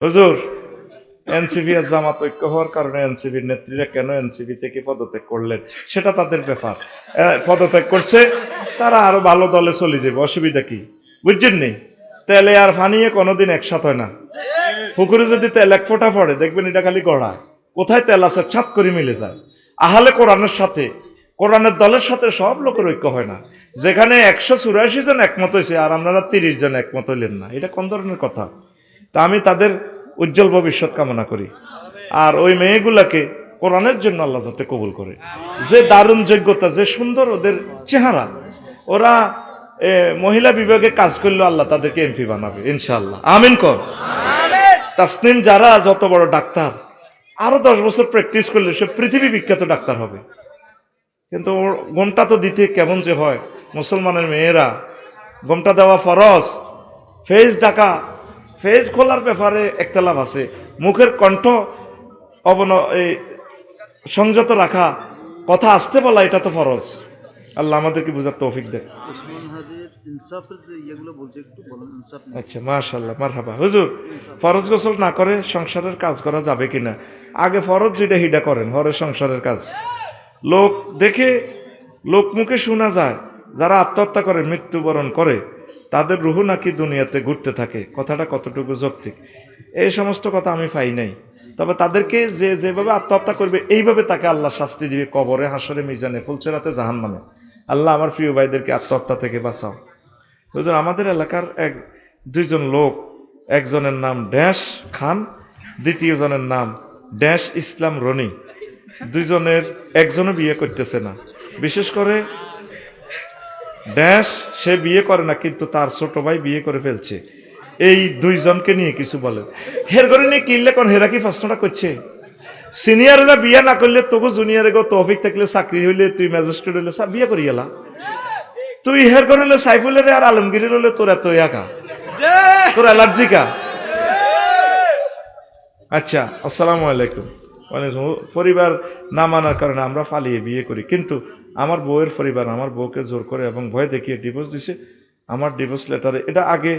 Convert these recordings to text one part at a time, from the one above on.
হুজুর, এনসিপি আর জামাত ঐক্য হওয়ার কারণে এনসিপির নেত্রীরা কেন এনসিপি থেকে পদত্যাগ করলেন সেটা তাদের ব্যাপার। পদত্যাগ করছে, তারা আরো ভালো দলে চলে যাবে, অসুবিধা কি? বুঝছেন নি? তেলে আর ফানিয়ে কোনোদিন একসাথ হয় না। পুকুরে যদি তেল এক ফোঁটা পড়ে দেখবেন এটা খালি গড়ায়, কোথায় তেল আছে ছাপ করে মিলে যায়। আহলে কোরআনের সাথে, কোরআনের দলের সাথে সব লোকের ঐক্য হয় না। যেখানে 184 জন একমত হয়েছে আর আপনারা 30 জন একমত হইলেন না, এটা কোন ধরনের কথা? তা আমি তাদের উজ্জ্বল ভবিষ্যৎ কামনা করি। আর ওই মেয়েগুলাকে কোরআনের জন্য আল্লাহ যাতে কবুল করে। যে দারুণ যোগ্যতা, যে সুন্দর ওদের চেহারা, ওরা মহিলা বিভাগে কাজ করলেও আল্লাহ তাদেরকে এমপি বানাবে ইনশাআল্লাহ। আমিন কর। তাসনিম যারা যত বড় ডাক্তার, আরো 10 বছর প্র্যাকটিস করলে সে পৃথিবী বিখ্যাত ডাক্তার হবে। কিন্তু ওর ঘোমটা তো দিতে কেমন যে হয়। মুসলমানের মেয়েরা ঘোমটা দেওয়া ফরজ, ফেজ ঢাকা, ফেজ খোলার ব্যাপারে একতলাপ আছে, মুখের কণ্ঠ এই সংযত রাখা, কথা আসতে বলা, এটা তো ফরজ। আল্লাহ আমাদেরকে বুঝার তৌফিক দেয়। আচ্ছা, মাশাআল্লাহ, মারহাবা। হুজুর, ফরজ গোসল না করে সংসারের কাজ করা যাবে কিনা? আগে ফরজ যেটা হিডা করেন, হরে সংসারের কাজ। লোক দেখে, লোক মুখে শোনা যায় যারা আত্মহত্যা করে, মৃত্যুবরণ করে, তাদের রুহু নাকি দুনিয়াতে ঘুরতে থাকে। কথাটা কতটুকু যৌক্তিক এই সমস্ত কথা আমি পাই নাই। তবে তাদেরকে যেভাবে আত্মহত্যা করবে এইভাবে তাকে আল্লাহ শাস্তি দিবে, কবরে, হাসরে, মিজানে, ফুলচেরাতে, জাহান্নামে। আল্লাহ আমার প্রিয় ভাইদেরকে আত্মহত্যা থেকে বাঁচাও। বুঝলেন, আমাদের এলাকার দুইজন লোক, একজনের নাম ড্যাশ খান, দ্বিতীয় জনের নাম ড্যাশ ইসলাম রনি। দুইজনের একজনও বিয়ে করতেছে না। বিশেষ করে ড্যাশ, সে বিয়ে করে না, কিন্তু তার ছোট ভাই বিয়ে করে ফেলছে। এই দুইজনকে নিয়ে কিছু বলেন। হের করে নিয়ে কিনলে কোন হেরা কি প্রশ্নটা করছে? সিনিয়ররা বিয়ে না করলে তবু জুনিয়রে গো তৌফিক থাকলে, চাকরি হইলে, তুই ম্যাজিস্ট্রেট হইলে বিয়ে করি গেলা। তুই হের করে সাইফুলের আর আলমগীরের হলে তোর এত ইয়াকা, তোর অ্যালার্জি কা? আচ্ছা, আসসালামু আলাইকুম। মানে পরিবার না মানার কারণে আমরা পালিয়ে বিয়ে করি, কিন্তু আমার বউয়ের পরিবার আমার বউকে জোর করে এবং ভয় দেখিয়ে ডিভোর্স দিছে। আমার ডিভোর্স লেটারে এটা আগে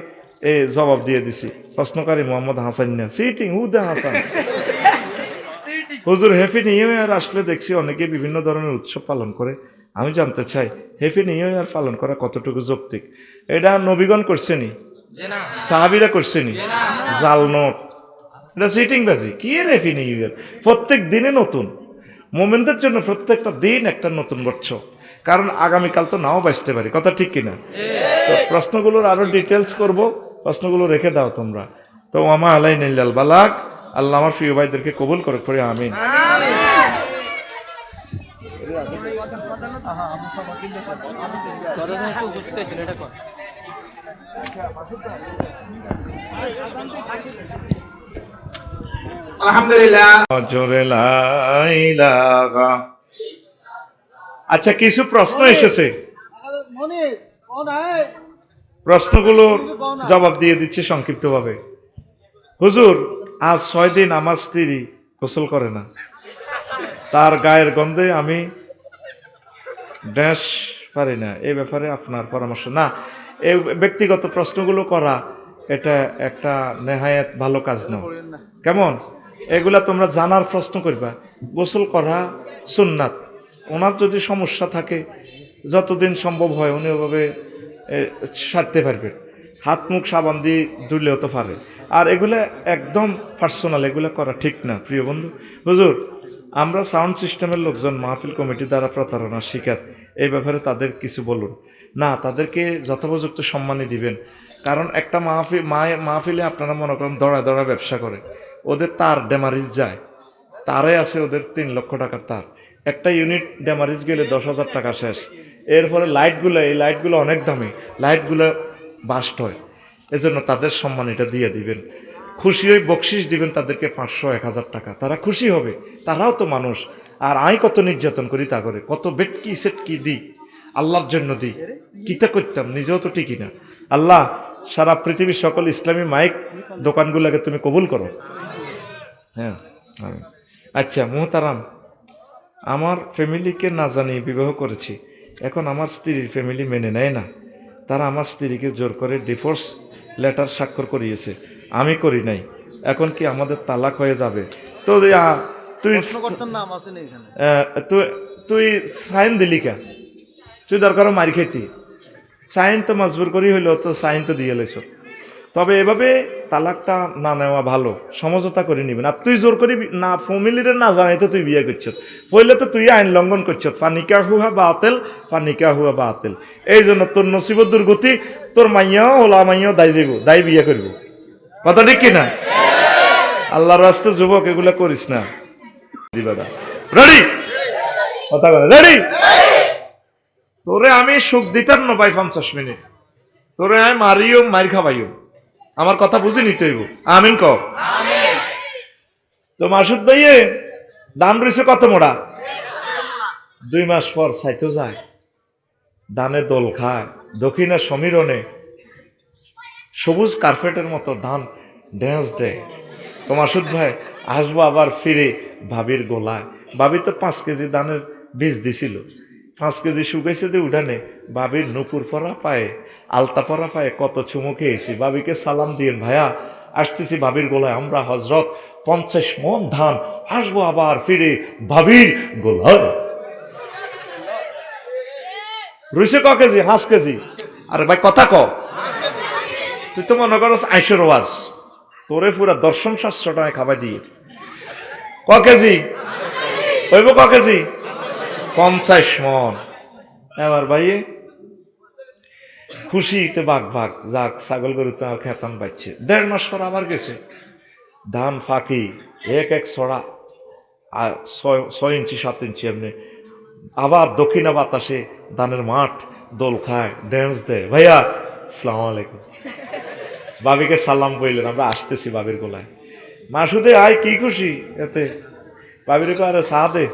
জবাব দিয়ে দিছি। প্রশ্নকারী মোহাম্মদ হাসান না, সিটিং হুদা হাসান। হুজুর, হ্যাপি নিউ ইয়ার আসলে দেখছি অনেকে বিভিন্ন ধরনের উৎসব পালন করে। আমি জানতে চাই হ্যাপি নিউ ইয়ার পালন করা কতটুকু যৌক্তিক? এটা নবীগণ করছেনি? সাহাবীরা করছেনি? জাল নোট, এটা সিটিং বাজি। কি হ্যাপি নিউ ইয়ার? প্রত্যেক দিনে নতুন। মোমেনদের জন্য প্রত্যেকটা দিন একটা নতুন বছর, কারণ আগামীকাল তো নাও বাঁচতে পারি। কথা ঠিক কিনা? তো প্রশ্নগুলোর আরো ডিটেলস করব, প্রশ্নগুলো রেখে দাও তোমরা। তো আমা আলাই নিল্লাল বালাক। আল্লাহ আমার প্রিয় ভাইদেরকে কবুল করে পড়ে আমিন। আলহামদুলিল্লাহ। আচ্ছা, কিছু প্রশ্ন এসেছে, প্রশ্নগুলোর জবাব দিয়ে দিচ্ছি সংক্ষিপ্তভাবে। হুজুর, আজ 6 দিন আমার স্ত্রী গোসল করে না, তার গায়ের গন্ধে আমি ড্যাশ পারি না, এই ব্যাপারে আপনার পরামর্শ? না, এই ব্যক্তিগত প্রশ্নগুলো করা এটা একটা নেহায়েত ভালো কাজ না। কেমন? এগুলা তোমরা জানার প্রশ্ন করবা। গোসল করা সুন্নাত। ওনার যদি সমস্যা থাকে, যতদিন সম্ভব হয় উনি ওভাবে সারতে পারবেন। হাত মুখ সাবান দিয়ে ধুলেও তো পারে। আর এগুলা একদম পার্সোনাল, এগুলা করা ঠিক না প্রিয় বন্ধু। হুজুর, আমরা সাউন্ড সিস্টেমের লোকজন মাহফিল কমিটি দ্বারা প্রতারণার শিকার, এই ব্যাপারে তাদের কিছু বলুন। না, তাদেরকে যথোপযুক্ত সম্মানই দিবেন। কারণ একটা মাহফিলে আপনারা মনে করেন দড়া দড়া ব্যবসা করে, ওদের তার ড্যামারিজ যায়, তারে আছে ওদের 3 লক্ষ টাকার তার। একটা ইউনিট ড্যামারিজ গেলে 10,000 টাকা শেষ। এরপরে লাইটগুলো, এই লাইটগুলো অনেক দামি, লাইটগুলো বাস্ট হয়। এজন্য তাদের সম্মান এটা দিয়ে দিবেন। খুশি হয়ে বকশিস দিবেন তাদেরকে 500, 1000 টাকা, তারা খুশি হবে। তারাও তো মানুষ। আর আমি কত নির্যাতন করি তা করে, কত বেটকি সেটকি দিই, আল্লাহর জন্য দিই। কিতা করতাম, নিজেও তো ঠিকই না। আল্লাহ সারা পৃথিবীর সকল ইসলামী মাইক দোকানগুলোকে তুমি কবুল করো। হ্যাঁ, আচ্ছা মুহতারাম, আমার ফ্যামিলিকে না জানিয়ে বিবাহ করেছি। এখন আমার স্ত্রীর ফ্যামিলি মেনে নেয় না। তারা আমার স্ত্রীকে জোর করে ডিভোর্স লেটার স্বাক্ষর করিয়েছে। আমি করি নাই। এখন কি আমাদের তালাক হয়ে যাবে? তো তুই নাম আছে না এখানে? তুই তুই সাইন দিলি কে? তুই দরকার মার খেতি, সাইন তো মজবুর করি হইলো, তো সাইন তো দিয়ে লেছ। তবে এভাবে তালাকটা না নেওয়া ভালো, সমঝোতা করে নিবেন। আর তুই জোর করি না, ফ্যামিলির না জানাই তো তুই বিয়ে করছ, পইলে তো তুই আইন লঙ্ঘন করছ। ফানিকা হুয়া বাতেল, ফানিকা হুয়া বাতেল। এই জন্য তোর নসিবত দুর্গতি, তোর মাইয়াও ওলা মাইয়াও দায় যাইব, দায় বিয়ে করব। কথা ঠিক কিনা? আল্লাহর রাস্তে যুবক এগুলা করিস না। রেডি? কথা বলে রেডি? তোরে আমি সুখ দিতাম না ভাই 50 মিনিট, তোরে আমি মারিও মার খাবাইও, আমার কথা বুঝে নিতে হইব। আমিন ক। তো মাসুদ ভাইয়ে দান রয়েছে কত মোড়া? 2 মাস পর ছাইতো যায়, ধানে দোল খায়, দক্ষিণা সমীরণে সবুজ কার্পেটের মতো ধান ড্যান্স দেয়। তো মাসুদ ভাই আসবো আবার ফিরে ভাবির গোলায়। ভাবি তো 5 কেজি ধানের বীজ দিছিল, 5 কেজি শুকাইছে দিয়ে উঠানে। ভাবির নুপুর পরা পায়ে, আলতা পরা পায়ে কত চুমু খেয়েছি। ভাবিকে সালাম দিয়েন, ভাইয়া আসতেছি ভাবির গোলায় আমরা হজরত, 50 মন ধান, আসবো আবার ফিরে ভাবির গোলায়। রুইছে ক কেজি? 5 কেজি। আরে ভাই কথা ক, তুই তো মনে করো আইসের ওয়াজ, তোরে পুরা দর্শন শাস্ত্র টাকা খাবাই দিয়ে। ক কেজি হইব? ক কেজি? 50 মন। এবার ভাইয়ে খুশিতে বাঘ বাঘ, যাক ছাগল গরু তো আর খেতাম পাচ্ছে। 1.5 মাস পর আবার গেছে, ধান ফাঁকি এক এক ছড়া, আর 6 ইঞ্চি 7 ইঞ্চি এমনি। আবার দক্ষিণা বাতাসে ধানের মাঠ দোল খায়, ড্যান্স দেয়। ভাইয়া আসসালামু আলাইকুম, ভাবিকে সালাম বললেন, আমরা আসতেছি ভাবির গোলায়। মাসুদে আয় কি খুশি এতে? ভাবির আরে চা দে,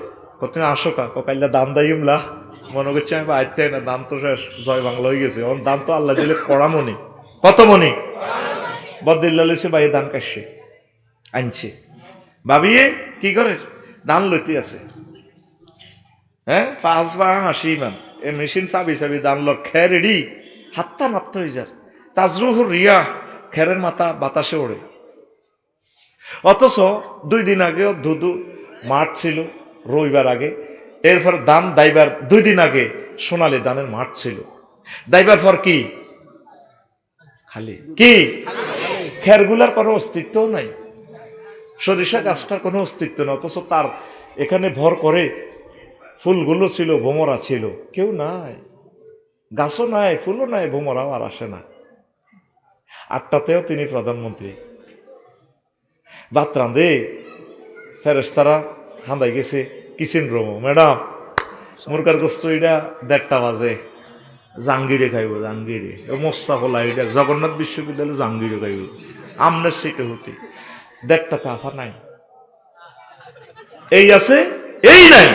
তুমি আসো কা কাইলা দাম দাইমলা, মনে করছি আমি আইতে না, দাম তো শেষ, জয় বাংলা হয়ে গেছে। ওর দাম তো আল্লাহ দিলে কড়া মনি। কত মনি? বদিল্লা লইছে ভাই, ধান কাটছে আনছে। ভাবিয়ে কি করে? ধান লইতে আছে, হ্যাঁ 5 বা 80 মান। এ মেশিন চাবি চাবি ধান লট খের রেডি, হাত্তা মাত্তা হয়ে যার। তাজরুহুর রিয়া, খেরের মাথা বাতাসে ওড়ে। অথচ 2 দিন আগেও ধুধু মাঠ ছিল, রবিবার আগে। এরপর ধান দাইবার 2 দিন আগে সোনালী ধানের মাঠ ছিল। দাইবার পর কি খালি, কি খেরগুলার কোনো অস্তিত্ব নাই, সরিষা গাছটার কোনো অস্তিত্ব নেই। অথচ তার এখানে ভর করে ফুলগুলো ছিল, ভোমরা ছিল, কেউ নাই, গাছও নাই, ফুলও নাই, ভোমরাও আর আসে না। 8টাতেও তিনি প্রধানমন্ত্রী। ভাত রাঁধে ফেরেশতারা হাঁদাই গেছে কিচেন রুম, ম্যাডাম মুরগার গোস্ত এটা 1:30 বাজে, জাঙ্গিরে খাইব, জাঙ্গিরে মস্তা হলা এটা জগন্নাথ বিশ্ববিদ্যালয় জাঙ্গিরে খাইব, আমনের সিটে হতে 1:30 আফা নাই, এই আছে এই নাই।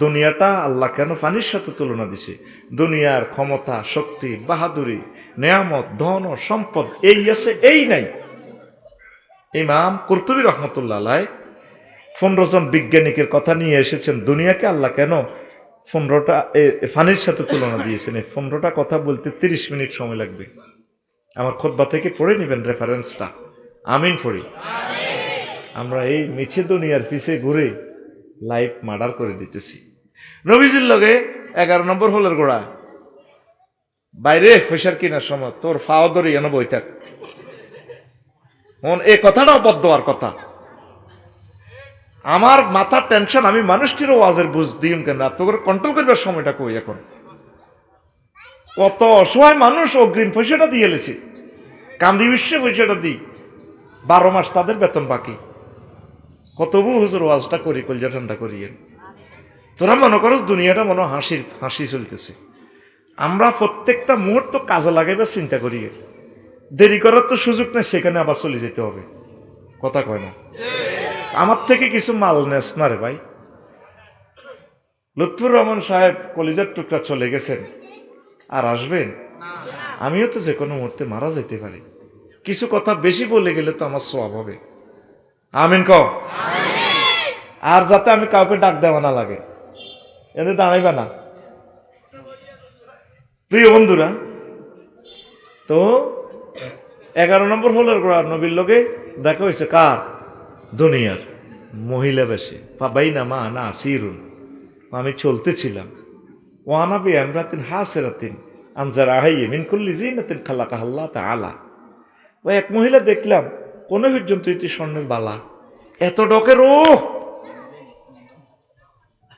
দুনিয়াটা আল্লাহ কেন পানির সাথে তুলনা দিছে? দুনিয়ার ক্ষমতা, শক্তি, বাহাদুরি, নেয়ামত, ধন ও সম্পদ এই আছে এই নাই। ইমাম কুরতুবী রহমতুল্লাহ আলাইহি 15 জন বিজ্ঞানিকের কথা নিয়ে এসেছেন, দুনিয়াকে আল্লাহ কেন 15টা ফানির সাথে তুলনা দিয়েছেন। এই 15টা কথা বলতে 30 মিনিট সময় লাগবে। আমার খুতবা থেকে পড়ে নেবেন রেফারেন্সটা। আমিন পড়ি। আমরা এই মিছে দুনিয়ার পিছে ঘুরে লাইফ মার্ডার করে দিতেছি। নবীজির লগে 11 নম্বর হোলের গোড়া বাইরে পয়সার কিনার সময় তোর ফাও ধরে এনে বই থাক। এই কথাটাও বদ্ধ আর কথা। আমার মাথার টেনশন, আমি মানুষটিরও ওয়াজের বুঝ দিম কেন, তোর কন্ট্রোল করবার সময়টা কই এখন? কত অসহায় মানুষ অগ্রিম পয়সাটা দিয়ে এলেছে, কান্দি বিশ্বে পয়সাটা দিই, 12 মাস তাদের বেতন বাকি। কতবু হুজুর ওয়াজটা করি, কলজা ঠান্ডা করিয়ে। তোরা মনে করস দুনিয়াটা মনে হাসি চলতেছে। আমরা প্রত্যেকটা মুহূর্ত কাজে লাগাইবার চিন্তা করি, দেরি করার তো সুযোগ নেই, সেখানে আবার চলে যেতে হবে। কথা কয় না? আমার থেকে কিছু মাল নেস না রে ভাই। লুৎফুর রহমান সাহেব কলিজার টুকরা চলে গেছেন, আর আসবেন? আমিও তো যে কোনো মুহূর্তে মারা যেতে পারি। কিছু কথা বেশি বলে গেলে তো আমার সওয়াব হবে। আমিন কও। আর যাতে আমি কাউকে ডাক দেওয়া না লাগে, এদের দাঁড়াইবা না। প্রিয় বন্ধুরা, তো 11 নম্বর হোলের গোড়া নবীর লোকে দেখা হয়েছে কার? দুনিয়ার মহিলা বেশে। পাবাইনা মা না সিরুন, আমি চলতেছিলাম, ওয়ানাবি আমরাতিন হাসেরাতিন আমজার আহাইয়ে মিনকুল্লি জিনাতিন খালাকাহাল্লাহ তাআলা। ওই এক মহিলা দেখলাম কোন পর্যন্ত এটি স্বর্ণের বালা, এত ডকের ও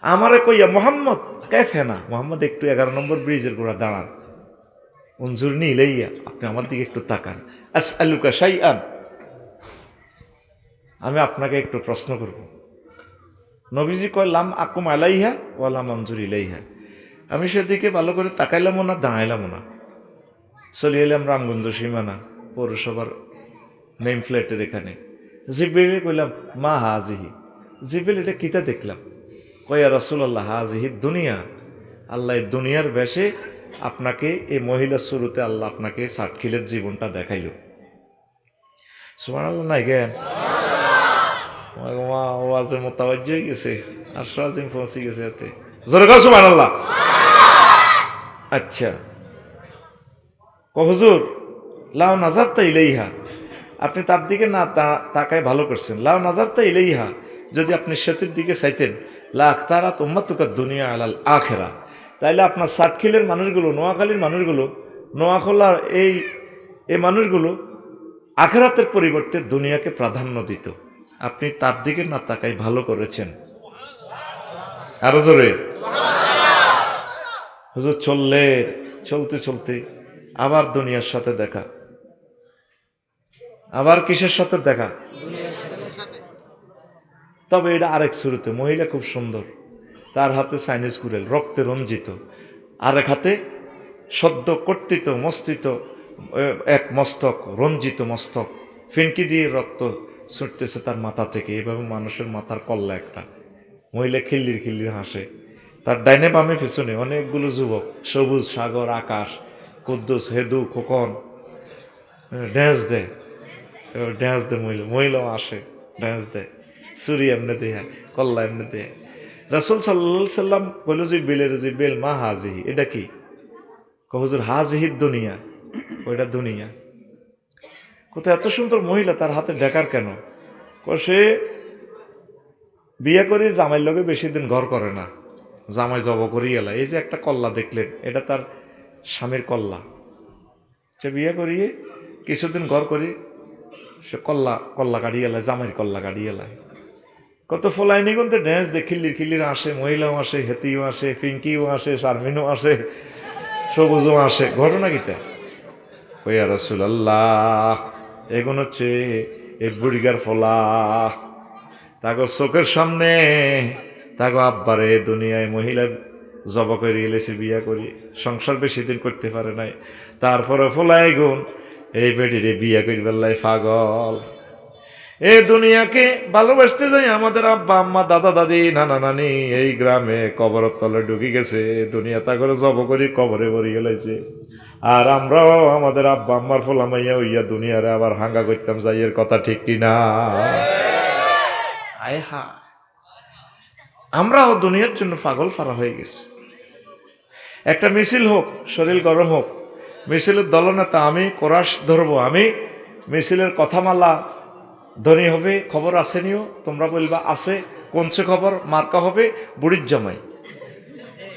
আমারে কইয়া মোহাম্মদ কেফেনা, মোহাম্মদ একটু 11 নম্বর ব্রিজের গোড়া দাঁড়ান, উনজুরনি ইলাইয়া, আপনি আমার দিকে একটু তাকান, আসআলুকা শাইআন, আমি আপনাকে একটু প্রশ্ন করব। নবীজি কয় লাম আকুম আলাইহা ওয়ালা মঞ্জুর ইলাইহা, আমি সেদিকে ভালো করে তাকাইলামও না দাঁড়াইলামও না। চলে এলাম রামগঞ্জ সীমানা পৌরসভার নেম ফ্ল্যাটের এখানে। জিব্রাইলে কইলাম মা হাজিহি, জিব্রাইল এটা কিতা দেখলাম? কয়া রাসূলুল্লাহ হাজিহি দুনিয়া, আল্লাহ এই দুনিয়ার বেশে আপনাকে, এই মহিলার শুরুতে আল্লাহ আপনাকে সাতখিলের জীবনটা দেখাইল। সুবহানাল্লাহ নাই জ্ঞান ওয়াজে মোতাবাজ্জ হয়ে গেছে, আর সাজিম পৌঁছে গেছে এতে জোরে কও সুবহানাল্লাহ। আচ্ছা হুজুর লাও নাজারতা ইলাইহা, আপনি তার দিকে না তাকায় ভালো করছেন। লাও নাজারতা ইলাইহা, যদি আপনি সেতুর দিকে চাইতেন, লা আখতারাত উম্মাতুকা দুনিয়া আলাল আখিরা, তাইলে আপনার সাতখিলের মানুষগুলো, নোয়াখালীর মানুষগুলো, নোয়াখলার এই মানুষগুলো আখিরাতের পরিবর্তে দুনিয়াকে প্রাধান্য দিত। আপনি তার দিকে না তাকাই ভালো করেছেন। আরো জোরে হুজুর। চলতে চলতে আবার দুনিয়ার সাথে দেখা, আবার কিসের সাথে দেখা? তবে এটা আরেক শুরুতে। মহিলা খুব সুন্দর, তার হাতে চাইনিজ কুড়েল রক্তে রঞ্জিত, আরেক হাতে সদ্য কর্তিত মস্তিত এক মস্তক, রঞ্জিত মস্তক, ফিনকি দিয়ে রক্ত ছুটতেছে তার মাথা থেকে। এভাবে মানুষের মাথার কল্লা একটা। মহিলা খিল্লির খিল্লির হাসে। তার ডাইনে বামে পিছনে অনেকগুলো যুবক, সবুজ সাগর আকাশ, কুদ্দুস হেদু খোকন ড্যান্স দেয়, মহিলাও আসে ড্যান্স দেয়, সুরি এমনি দেয়, কল্লা এমনি দেয়। রাসূল সাল্লাল্লাহু সাল্লাম বলল জিব্রাইল মা হাজিহি, এটা কি? হুজুর হাজিহি দুনিয়া, ওইটা দুনিয়া। কোথায় এত সুন্দর মহিলা, তার হাতে ডেকার কেন? সে বিয়ে করে জামাইয়ের লগে বেশি দিন ঘর করে না, জামাই জব করি গেল। এই যে একটা কল্লা দেখলেন, এটা তার স্বামীর কল্লা। সে বিয়ে করিয়ে কিছুদিন ঘর করি, সে কল্লা কাটিয়ে এলায়, জামাইয়ের কল্লা কাটিয়ে এলায়। কত ফলাইনি কিন্তু ড্যান্স দে, খিল্লির আসে, মহিলাও আসে, হেতিও আসে, পিঙ্কিও আসে, শারমিনও আসে, সবুজও আসে। ঘটনা কিতা? ওয়া রাসূলুল্লাহ, এগুন হচ্ছে এই বুড়িগার ফলা। তাগো চোখের সামনে তাগো আব্বারে দুনিয়ায় মহিলা জব করে এলেছে, বিয়া করি, সংসার বেশি দিন করতে পারে নাই, তারপরে ফলাই গুণ এই বেটিরে বিয়া করি বেলায় পাগল। এই দুনিয়াকে ভালোবাসতে যাই আমাদের আব্বা আম্মা দাদা দাদি নানা নানি এই গ্রামে কবরের তলে ঢুকে গেছে, দুনিয়া তা করে জব করি কবরে ভরি গেলাইছে। আর আমরাও আমাদের আব্বা আম্মার ফোলামাইয়া হইয়া দুনিয়ারে আবার হাঙ্গা করতাম যাই, এর কথা ঠিক কিনা? আয় হা, আমরাও দুনিয়ার জন্য পাগল ফারা হয়ে গেছি। একটা মিছিল হোক, শরীর গরম হোক, মিছিলের দলনেতা আমি, কোরাস ধরবো আমি, মিছিলের কথামালা ধনী হবে, খবর আসেনিও, তোমরা বলবা আছে, কোনছে খবর, মার্কা হবে বুড়ির জামাই।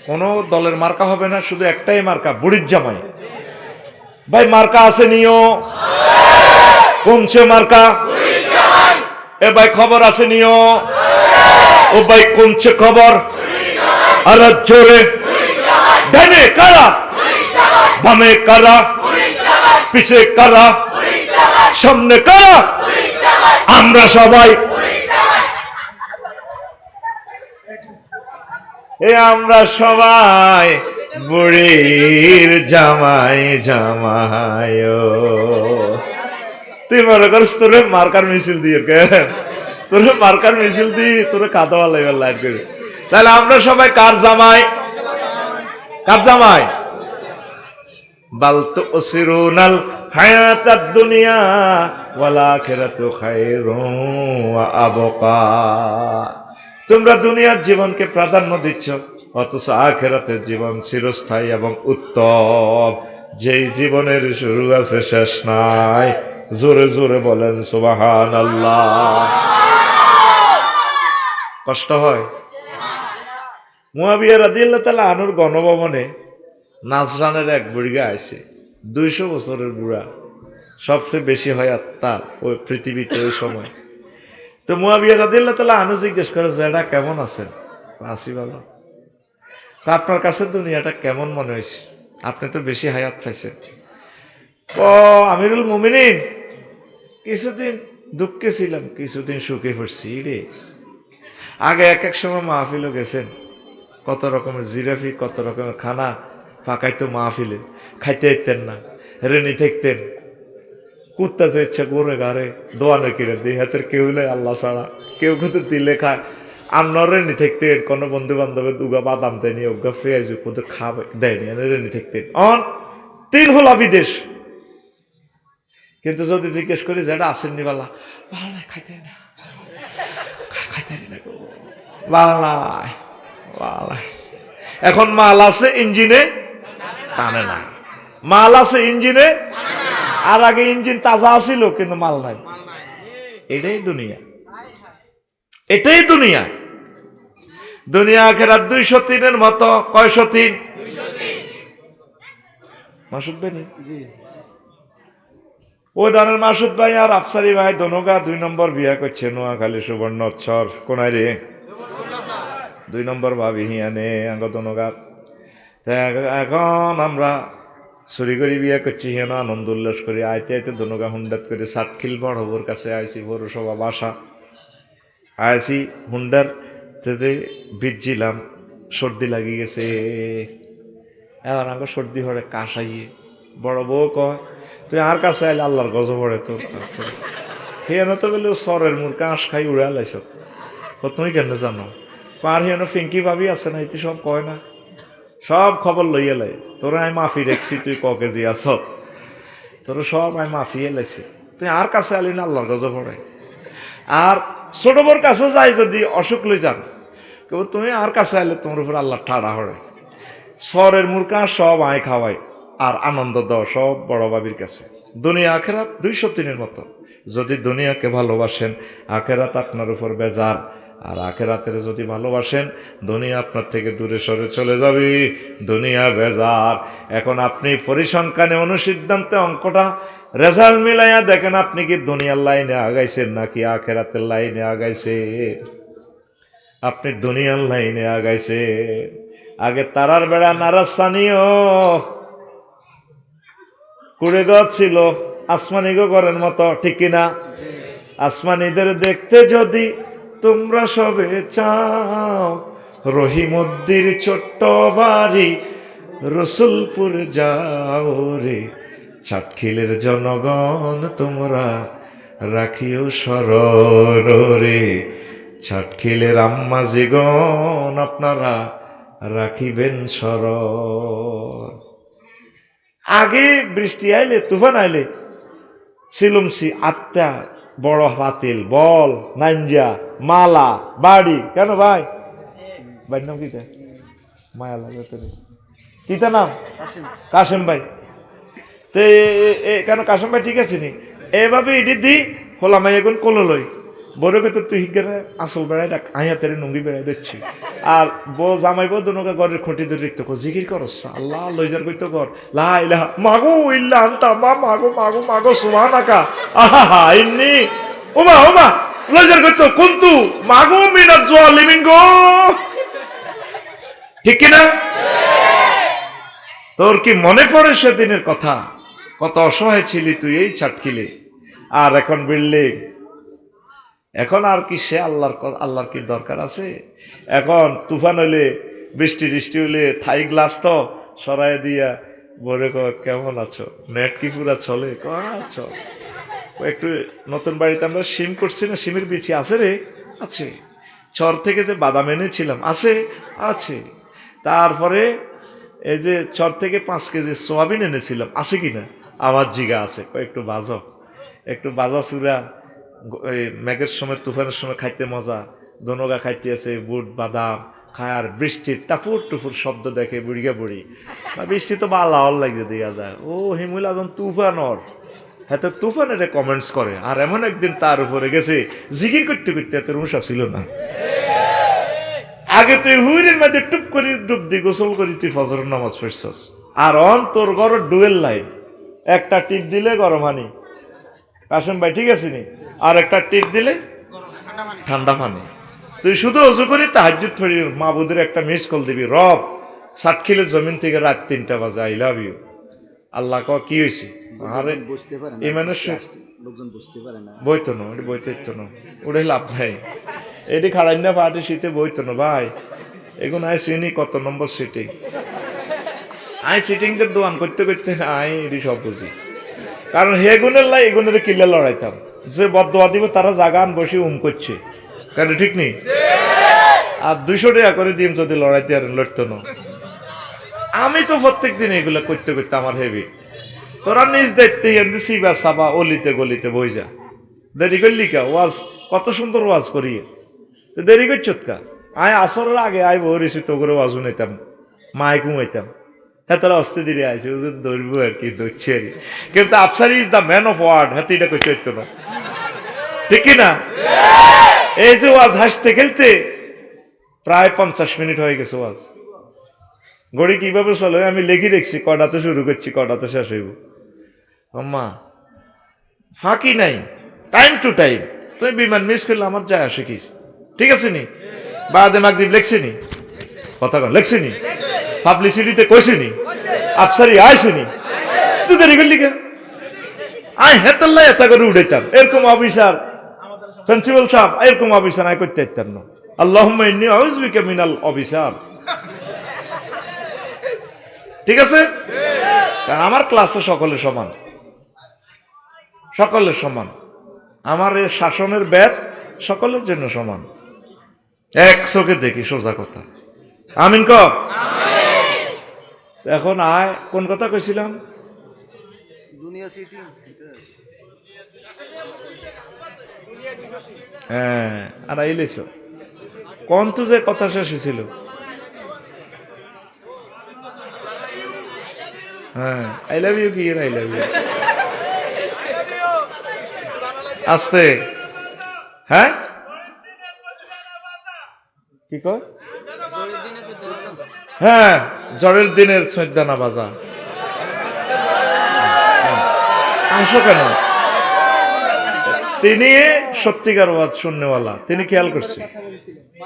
কোনো দলের মার্কা হবে না, শুধু একটাই মার্কা, বুড়ির জামাই। ভাই মার্কা আসেনিও, কোনছে মার্কা? এ ভাই খবর আসেনিও, ও ভাই কোনছে খবর? আর জোরে ডানে কারা, বামে কারা, পিছে কারা, সামনে কারা? আমরা সবাই আমরা সবাই বুড়ির জামাই জামাই। তুই মনে করিস তোরে মার্কার মিছিল দিয়ে, তোরে মার্কার মিছিল দিয়ে তোরে কাদা লাগবে লাইট করে। তাহলে আমরা সবাই কার জামাই? কার জামাই? বাল তুসিরুনাল হায়াতাদ দুনিয়া ওয়াল আখিরাতু খায়রুন ওয়া আবকা। তোমরা দুনিয়ার জীবনকে প্রাধান্য দিচ্ছ, অথচ আখিরাতের জীবন চিরস্থায়ী এবং উত্তম, যেই জীবনের শুরু আছে শেষ নাই, জোরে জোরে বলেন সুবহানাল্লাহ। কষ্ট হয়। মুয়াবিয়া রাদিয়াল্লাহু তাআলা আনুর গণভবনে নাজরানের এক বুড়িগা আছে, 200 বছরের বুড়া, সবচেয়ে বেশি হায়াত তার ওই পৃথিবীতে ওই সময়। তো মুয়াবিয়া রাদিয়াল্লাহু তাআলা আনু জিজ্ঞেস করে যে এটা কেমন আছেন? আছি ভালো। আপনার কাছে দুনিয়াটা কেমন মনে হয়েছে? আপনি তো বেশি হায়াত পাইছেন। ও আমিরুল মুমিনিন, কিছুদিন দুঃখে ছিলাম, কিছুদিন সুখে পড়ছি রে। আগে এক এক সময় মাহফিলও গেছেন, কত রকমের জিরাফি, কত রকমের খানা পাকাইতো মাহফিলে, খাইতে যেতেন না, রেনি থাকতেন, কুত্তা যে ইচ্ছা করে গাড়ে দোয়ানো কিনে দিই, হাতের কেউ নেই আল্লাহ ছাড়া, কেউ কিন্তু দিলে খায়। আপনার রেনি থাকতেন, কোনো বন্ধু বান্ধবের দুগা বাদাম দেয়নি, ওগা পেঁয়াজ ওদের খাবে দেয়নি, রেনি থাকতেন। অন 3 হলা বিদেশ। কিন্তু যদি জিজ্ঞেস করি যে এটা আসেননি বালা, ভালো নাই, খাইতে না, খাইতে না গো, ভালো নাই, ভালো নাই। এখন মাল আছে ইঞ্জিনে টানে না, মাল আছে ইঞ্জিনে, আর আগে ইঞ্জিন তাজা আছিল কিন্তু মাল নাই। এটাই দুনিয়া, এটাই দুনিয়া। দুনিয়া আখেরাত 203-এর মতো। কয়শো 3? মাসুদ ভাই নেই? ওই ধরনের মাসুদ ভাই আর আফসারি ভাই দনোগা 2 নম্বর বিয়া করছে নোয়াখালী সুবর্ণচর কোনায় রে, 2 নম্বর ভাবি হিয়ানে আঙ্গ দনোগা। এখন আমরা চুরি করে বিয়ে করছি, হিয়ানো আনন্দ উল্লাস করি। আইতে আইতে দনোগা হুন্ডাত করে সাতখিল বড় হবুর কাছে আইসি, পৌরসভা বাসা আইসি। হুন্ডার যে ভিজছিলাম, সর্দি লাগি গেছে। এবার আঙ্গ সর্দি হরে কাশাইয়ে বড় বউ কয়, তুই আর কাছে আইলে আল্লাহর গজব পড়ে তোর। হিয়ানো তো বলে সরের মুর কাঁশ খাই উড়ে আলাইছ, তুমি কেন জানো? পার হিয়ানো ফিঙ্কি ভাবি আছে না, এটি সব কয় না, সব খবর লইয়া লাই। তোরা আমি মাফি রেখছি, তুই ক কেজি আছ, তোর সব আমি মাফি এলাইছি, তুই আর কাছে আলি না আল্লাহর গজব পড়ে। আর ছোট বোর কাছে যাই যদি অসুখ লই যান, কেউ তুমি আর কাছে আইলে তোমার উপর আল্লাহ ঠাড়া হরে। সরের মুরকা সব আয় খাওয়াই আর আনন্দ দাও সব বড় বাবির কাছে। দুনিয়া আখেরাত 203-এর মতো। যদি দুনিয়াকে ভালোবাসেন, আখেরাত আপনার উপর বেজার। আর আখেরাতের যদি ভালোবাসেন, দুনিয়া আপনার থেকে দূরে সরে চলে যাবে, দুনিয়া বেজার। এখন আপনি পরিসংখ্যানে অনুসিদ্ধান্তে অঙ্কটা রেজাল্ট মিলাইয়া দেখেন, আপনি কি দুনিয়ার লাইনে আগাইছেন নাকি আখেরাতের লাইনে আগাইছেন? আপনি দুনিয়ার লাইনে আগাইছেন। আগে তারার বেড়া নারাসানিও কুড়ে গছ ছিল, আসমানি গো ঘরের মতো, ঠিক কিনা? আসমানিদের দেখতে যদি তোমরা সবে চাও, রহিমুদ্দির ছোট্ট বাড়ি রসুলপুর যাও রে। চাটখিলের জনগণ তোমরা রাখিও স্মরণ রে, চাটখিলের আম্মা জীগণ আপনারা রাখিবেন স্মরণ। আগে বৃষ্টি আইলে, তুফান আইলে সিলুমসি আত্মা বড় পাতিল, বল, নাইঞ্জা, মালা, বাড়ি। কেন ভাই? ভাইয়ের নাম কিতা? মায়া লাগে তোর কিতা নাম? কাশেম ভাই। তে কেন কাশেম ভাই ঠিক আছে নি? এভাবে ইডি দি হলাম এখন কোলো লই বড় তো তুই হিগারে আসল বেড়াই রাখ, আইয়া তেরে নুঙ্গি বেড়াই দিচ্ছি। আর বউ জামাই বউ দুনোকা ঘরের খুঁটি ধরে রিক্ত কর, জিকির করস আল্লাহ লইজার কইতো কর, লা ইলাহা মাগো ইল্লা আনতা, মা মাগো মাগো মাগো সুবহানাকা আহা ইন্নী ওমা ওমা লইজার কইতো কুনতু মাগো মিনাজ জালিমিন গো। ঠিক কি না? তোর কি মনে পড়ে সেদিনের কথা? কত অসহায় ছিলি তুই এই চাটখিলে, আর এখন বিল্ডিং। এখন আর কি সে আল্লাহর কি দরকার আছে? এখন তুফান হইলে, বৃষ্টি টিষ্টি হইলে থাই গ্লাস তো সরাই দিয়া বলে কেমন আছো, নেট কি পুরা চলে? আছো একটু নতুন বাড়িতে আমরা সিম করছি না, সিমের বিচি আছে রে? আছে। চর থেকে যে বাদাম এনেছিলাম আছে, আছে। তারপরে এই যে চর থেকে 5 কেজি সোয়াবিন এনেছিলাম, আছে কিনা? আমার জিগা আছে, একটু বাজো, একটু বাজা চূড়া। এই মেঘের সময় তুফানের সময় খাইতে মজা, দনোগা খাইতে আছে বুট বাদাম খায়, আর বৃষ্টির টাফুর টুফুর শব্দ দেখে বুড়িগা বুড়ি। বৃষ্টি তো বালা লাগিয়ে দিয়া যায়, ও হিমুল আজম তুফানর হ্যাঁ তো তুফানের কমেন্টস করে, আর এমন একদিন তার উপরে গেছে জিকির করতে করতে এত রুষা ছিল না। আগে তুই হুইরের মাঝে টুপ করে ডুব দি গোসল করি তুই ফজর নামাজ পড়ছস, আর অন তোর ঘর ডুয়েল লাইন, একটা টিপ দিলে গরম পানি, কাসেম ভাই ঠিক আছে নি, আর একটা টিপ দিলে ঠান্ডা পানি। তুই শুধু অজু করি তাহাজ্জুদ পড়ি, মাবুদের একটা মিস কল দিবি, রব সাতখিলে জমিন থেকে রাত 3টা বাজে, আই লাভ ইউ। আল্লাহ ক কি হয়েছে, আরে বুঝতে পারে না, এই মানুষ লোকজন বুঝতে পারে না, বইতো না, এটি বইতে ইতো না, ওটাই লাভ নাই, এটি খাড়াই না পাহাড়ি শীতে বইতো না ভাই। এগুলো আই চিনি কত নম্বর সিটিং, আই সিটিংদের দোয়ান করতে করতে আই এটি সব বুঝি। কারণ হে গুণের লাই এগুনের কিলে লড়াইতাম, যে বদোয়া দিব তারা জাগান বসে করছে, কেন ঠিক নেই? আর 200 টাকা করে দিম যদি লড়াইতে আর লড়তো না। আমি তো প্রত্যেক দিন এগুলো করতে করতে আমার হেভি, তোরা নিজ দায়িত্বে সিবা সাবা অলিতে গলিতে বই যা, দেরি করলি কা ওয়াজ, কত সুন্দর ওয়াজ করিয়ে দেরি করছত কা। আয় আসরের আগে আয় বহরিছি তো করে ওয়াজও নিতাম, মায় ঘুমাইতাম, হ্যাঁ তারা অস্তে দিলে আইছে, ও যদি ধরবো আর কি ধরছে আর কি। কিন্তু Afsar is the man of word, হাতে এটা করতে হইতো না, ঠিক কিনা? এই যে ওয়াজ হাসতে খেলতে প্রায় 50 মিনিট হয়ে গেছে ওয়াজ। ঘড়ি কিভাবে চলে আমি লেখি রেখছি, কটাতে শুরু করছি কটাতে শেষ হইব। আম্মা ফাঁকি নাই, টাইম টু টাইম। তুমি বিমান মিস করলে আমার যায় আসে কি, ঠিক আছে নি? বাদে মাগরিব লেখছি নি, কথা কন লেখছি নি, পাবলিসিটিতে কইছি নি, আফসারি আইছি নি, তুই দেরি করলি কে? আই হেতাল্লাই এত করে উঠাইতাম, এরকম অফিসার প্রিন্সিপাল সাহেব এরকম অফিসার আই করতে পারতাম না। আল্লাহুম্মা ইন্নী আউযু বিকা মিনাল অফিসার, ঠিক আছে? কারণ আমার ক্লাসে সকলে সমান, সকলের সমান, আমার এই শাসনের ব্যাট সকলের জন্য সমান, এক চোখে দেখি, সোজা কথা। আমিন ক। এখন আয় কোন কথা কইছিলাম? হ্যাঁ আর আইলেছ কোন তো যে কথা শেষ হয়েছিল। হ্যাঁ আই লাভ ইউ কি, আই লাভ ইউ আস্তে, হ্যাঁ কি কয়? হ্যাঁ জ্বরের দিনের সৈদানা বাজা। আসো কেন? তিনি সত্যিকার ওয়াজ শুননেওয়ালা, তিনি খেয়াল করছেন।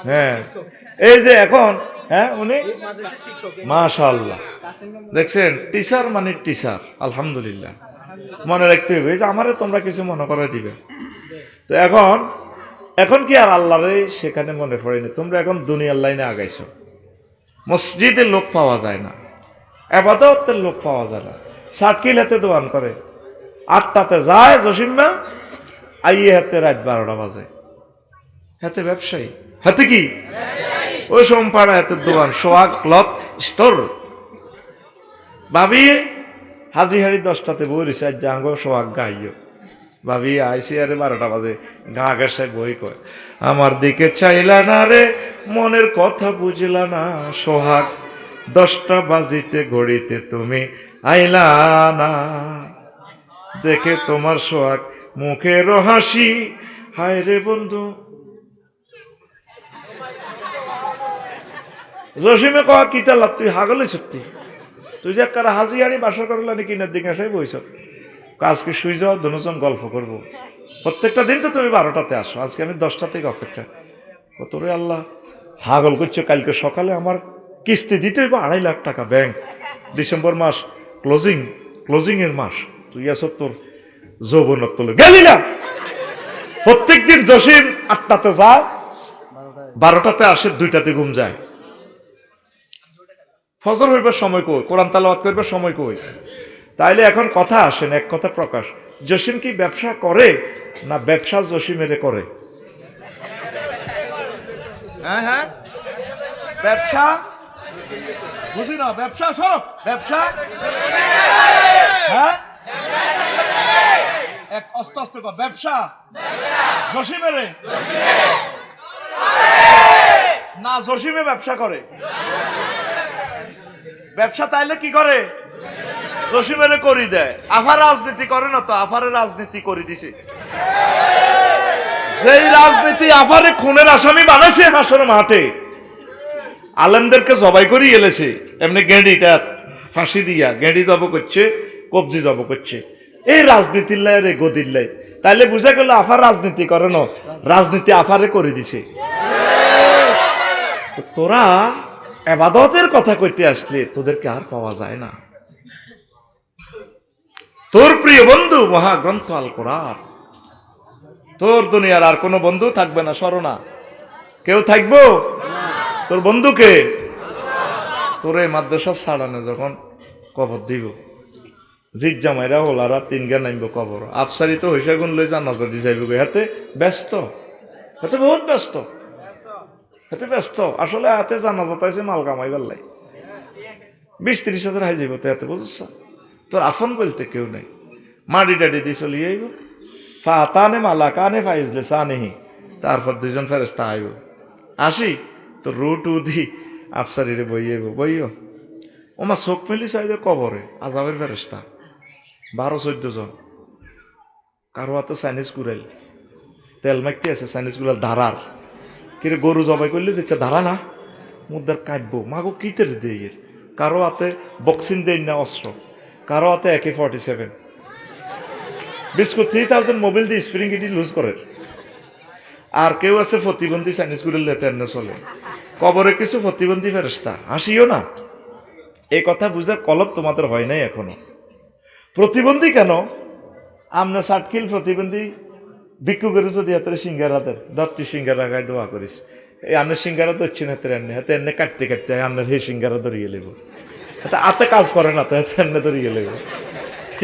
হ্যাঁ এই যে এখন, হ্যাঁ উনি মাশাআল্লাহ দেখছেন, টিচার মানে টিচার, আলহামদুলিল্লাহ। মনে রাখতে হবে যে আমারে তোমরা কিছু মনে করে দিবে। তো এখন কি আর আল্লাহরে সেখানে মনে পড়েনি, তোমরা এখন দুনিয়ার লাইনে আগাইছো। মসজিদে লোক পাওয়া যায় না, ইবাদতের লোক পাওয়া যায় না। সাটকিল হাতে দোয়ান করে, 8টাতে যায় জসিম্মা, আইয়ে হাতে রাত 12টা বাজে, হাতে ব্যবসায়ী, হাতে কি ওই সোমপাড়া হাতে দোকান, সোহাগ ক্লথ স্টোর। ভাবি হাজি হাড়ি 10টাতে বই রয়েছে, আজ জাঙ্গ সোহাগ গাইও। ভাবি আইসি আরে 12টা বাজে, গা ঘেঁষে বই কয়, আমার দিকে চাইলা না রে, মনের কথা বুঝলা না, সোহাগ 10টা বাজিতে ঘড়িতে তুমি আইলা না, দেখে তোমার সোহাগ মুখের হাসি, হায় রে বন্ধু। জসিমে কয়া কিতা লাভ, তুই হাগলে সত্যি, তুই যে কারা হাজি আনি বাসা করলা নি কিনার দিকে আসাই বইছ, আজকে শুই যাও, দুজন গল্প করবো। প্রত্যেকটা দিন তো তুমি 12টাতে আসো, আজকে আমি 10টা থেকে অপেক্ষা। কত রে আল্লাহ, হাগল করছো। কালকে সকালে আমার কিস্তি দিতে হইব 2.5 লাখ টাকা ব্যাংক, ডিসেম্বর মাস ক্লোজিং এর মাস, তুই আসো তোর যৌবনত গেলি না। প্রত্যেক দিন জসিম 8টাতে যায়, 12টাতে আসে, 2টাতে ঘুম যায়। ফজর হইবার সময় কই, কোরআন তেলাওয়াত করবার সময় কই? তাইলে এখন কথা আসেন, এক কথা প্রকাশ, জসিম কি ব্যবসা করে না ব্যবসা জসিমেরে করে? হ্যাঁ হ্যাঁ ব্যবসা বুঝি না, ব্যবসা সব ব্যবসা, হ্যাঁ এক আস্তে আস্তে ব্যবসা জসিমেরে না, জসিমে ব্যবসা করে। ব্যবসা তাইলে কি করে? জসিমেরে করি দেয়, আফা রাজনীতি করে না তো, আফারে রাজনীতি করে দিছে। সেই রাজনীতি আফারে খুনের আসামি বানাইছে হাসর মাঠে, আলেমদেরকে জবাই করে এলেছে, এমনি গেঁডিটা ফাঁসি দিয়া গেঁডি জব করছে, কবজি জব করছে। এই রাজনীতির লাই রে গদির লাই, তাইলে বুঝা গেল আফার রাজনীতি করে না, রাজনীতি আফারে করে দিছে। তো তোরা এবাদতের কথা কইতে আসলে তোদেরকে আর পাওয়া যায় না। তোর প্রিয় বন্ধু মহাগ্রন্থ আল কোরআন, তোর দুনিয়ার আর কোনো বন্ধু থাকবে না, স্মরণা কেউ থাকবো? তোর বন্ধুকে তোর এই মাদ্রাসা ছাড়ানো যখন কবর দিব, জিদ জামাইরা ওলারা তিন গা নামবো কবর, আফসারি তো হইসা গুণ লই জানাজা দি যাইব, হাতে ব্যস্ত, হাতে বহুত ব্যস্ত, হাতে ব্যস্ত। আসলে হাতে জানাজা তাইছে মাল কামাইবার লাই 20-30 হাজার হাই যাইব, তো হাতে বুঝছ। তোর আফন বলতে কেউ নেই, মাটি ডাডি দিয়ে চলি আইব, ফাতানে মালা কানে ফাইজলে সানেহি, তারপর দুজন ফেরেস্তা আইব, আসি তো রুট উদি আফসারিরে বইয়াইব, বইও ওমা চোখ মেলি চাইবে কবরে আজাবের ফেরেস্তা 12-14 জন, কারো হাতে চাইনিজ কুড়াইল, তেল মাইতে আছে চাইনিজ গুলার ধারার, কিরে গরু জবাই করলে যেটা ধারা না মুদ্রার কাটবো মাগো কিতের দিয়ে, কারো হাতে বক্সিং দেন না অস্ত্র, কারো হাতে AK-47, বিস্কুট 3000 মোবাইল দিয়ে স্প্রিং ইটি লুজ করে, আর কেউ আছে প্রতিবন্ধী চাইনিজ গুলির লেতেন চলে, কবরে কিছু প্রতিবন্ধী ফেরেস্তা, হাসিও না। এই কথা বুঝার কলব তোমাদের হয় নাই এখনো। প্রতিবন্ধী কেন? আমরা সাটকিল প্রতিবন্ধী ভিক্ষু করে যদি হাতের সিঙ্গারাদের দত্তি সিঙ্গারা গায়ে দোয়া করিস, এই আন্নের সিঙ্গারা ধরছি না হাতের এনে, হাতে এনে কাটতে কাটতে আন্নের সেই সিঙ্গারা ধরিয়ে লেব, হাতে কাজ করে না তো হাতে এনে ধরিয়ে লেব,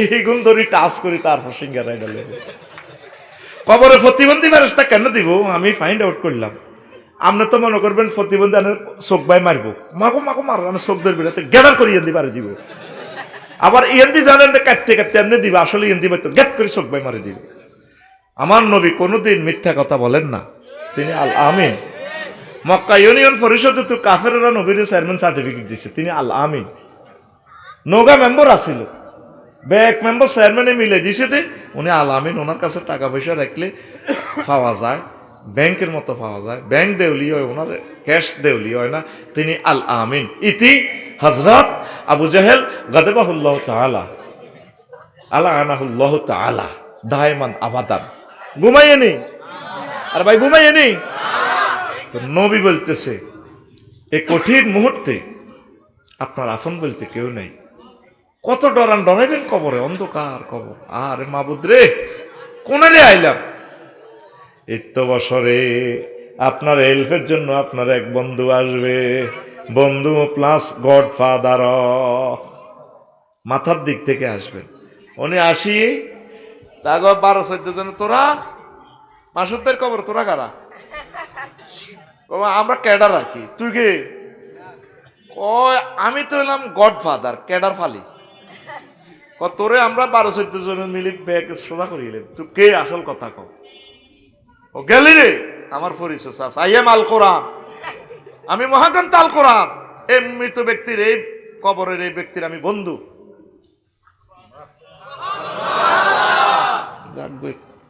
এইগুণ ধরি টাচ করি তারপর সিঙ্গারা এটা লেব। কবরে প্রতিবন্ধী ফেরেস্তা কেন দিব আমি ফাইন্ড আউট করলাম। আপনি তো মনে করবেন প্রতিবন্ধী আনের চোখ বাই মারবো, মাগো মাগো মারো, আমি চোখ ধরবি না, গেদার করে ইয়েন্দি মারি দিব। আবার ইয়েন্দি জানেন কাটতে কাটতে এমনি দিব, আসলে ইয়েন্দি মারতো গেট করে চোখ বাই মারি দিব। আমার নবী কোনোদিন মিথ্যা কথা বলেন না, তিনি আল আমিন। মক্কা ইউনিয়ন পরিষদে তো কাফেররা নবীর চেয়ারম্যান সার্টিফিকেট দিচ্ছে, তিনি আল আমিন। নৌকা মেম্বার আসিল, ব্যাংক মেম্বার চেয়ারম্যানে মিলে দিছে, উনি আল আমিন। ওনার কাছে টাকা পয়সা রাখলে পাওয়া যায়, ব্যাংকের মতো পাওয়া যায়, ব্যাংক দেউলি হয়, ওনার ক্যাশ দেউলি হয় না, তিনি আল আমিন। ইতি হযরত আবু জাহেল গাদাবাহুল্লাহ তাআলা আলা আনাহুল্লাহ তাআলা দায়মান আবাদান। ঘুমাইয়ে নি আর ভাই ঘুমাইয়ে নি। তো নবী বলতেছে এই কঠিন মুহূর্তে আপনার আপন বলতে কেউ নেই, কত ডরাইবেন কবরে, অন্ধকার কবর। আরে মাবুদ রে কোনারে আইলাম, এত বছরে আপনার হেল্পের জন্য আপনার এক বন্ধু আসবে, বন্ধু প্লাস গডফাদার, মাথার দিক থেকে আসবেন। উনি আসি তারপর 12-14 জন, তোরা মাসুদের কবর, তোরা কারা? আমরা ক্যাডার আর কি, তুই কে? ও আমি তো এলাম গডফাদার, ক্যাডার ফালি। তোরে আমরা 12-14 জন মিলি ব্যাগ সোজা করিয়ে, তুই কে আসল কথা কও। ও গেলি রে, আমার পরিচয় আই এম আল কোরআন, আমি মহাগ্রন্থ আল কোরআন, এই মৃত ব্যক্তির, এই কবরের এই ব্যক্তির আমি বন্ধু।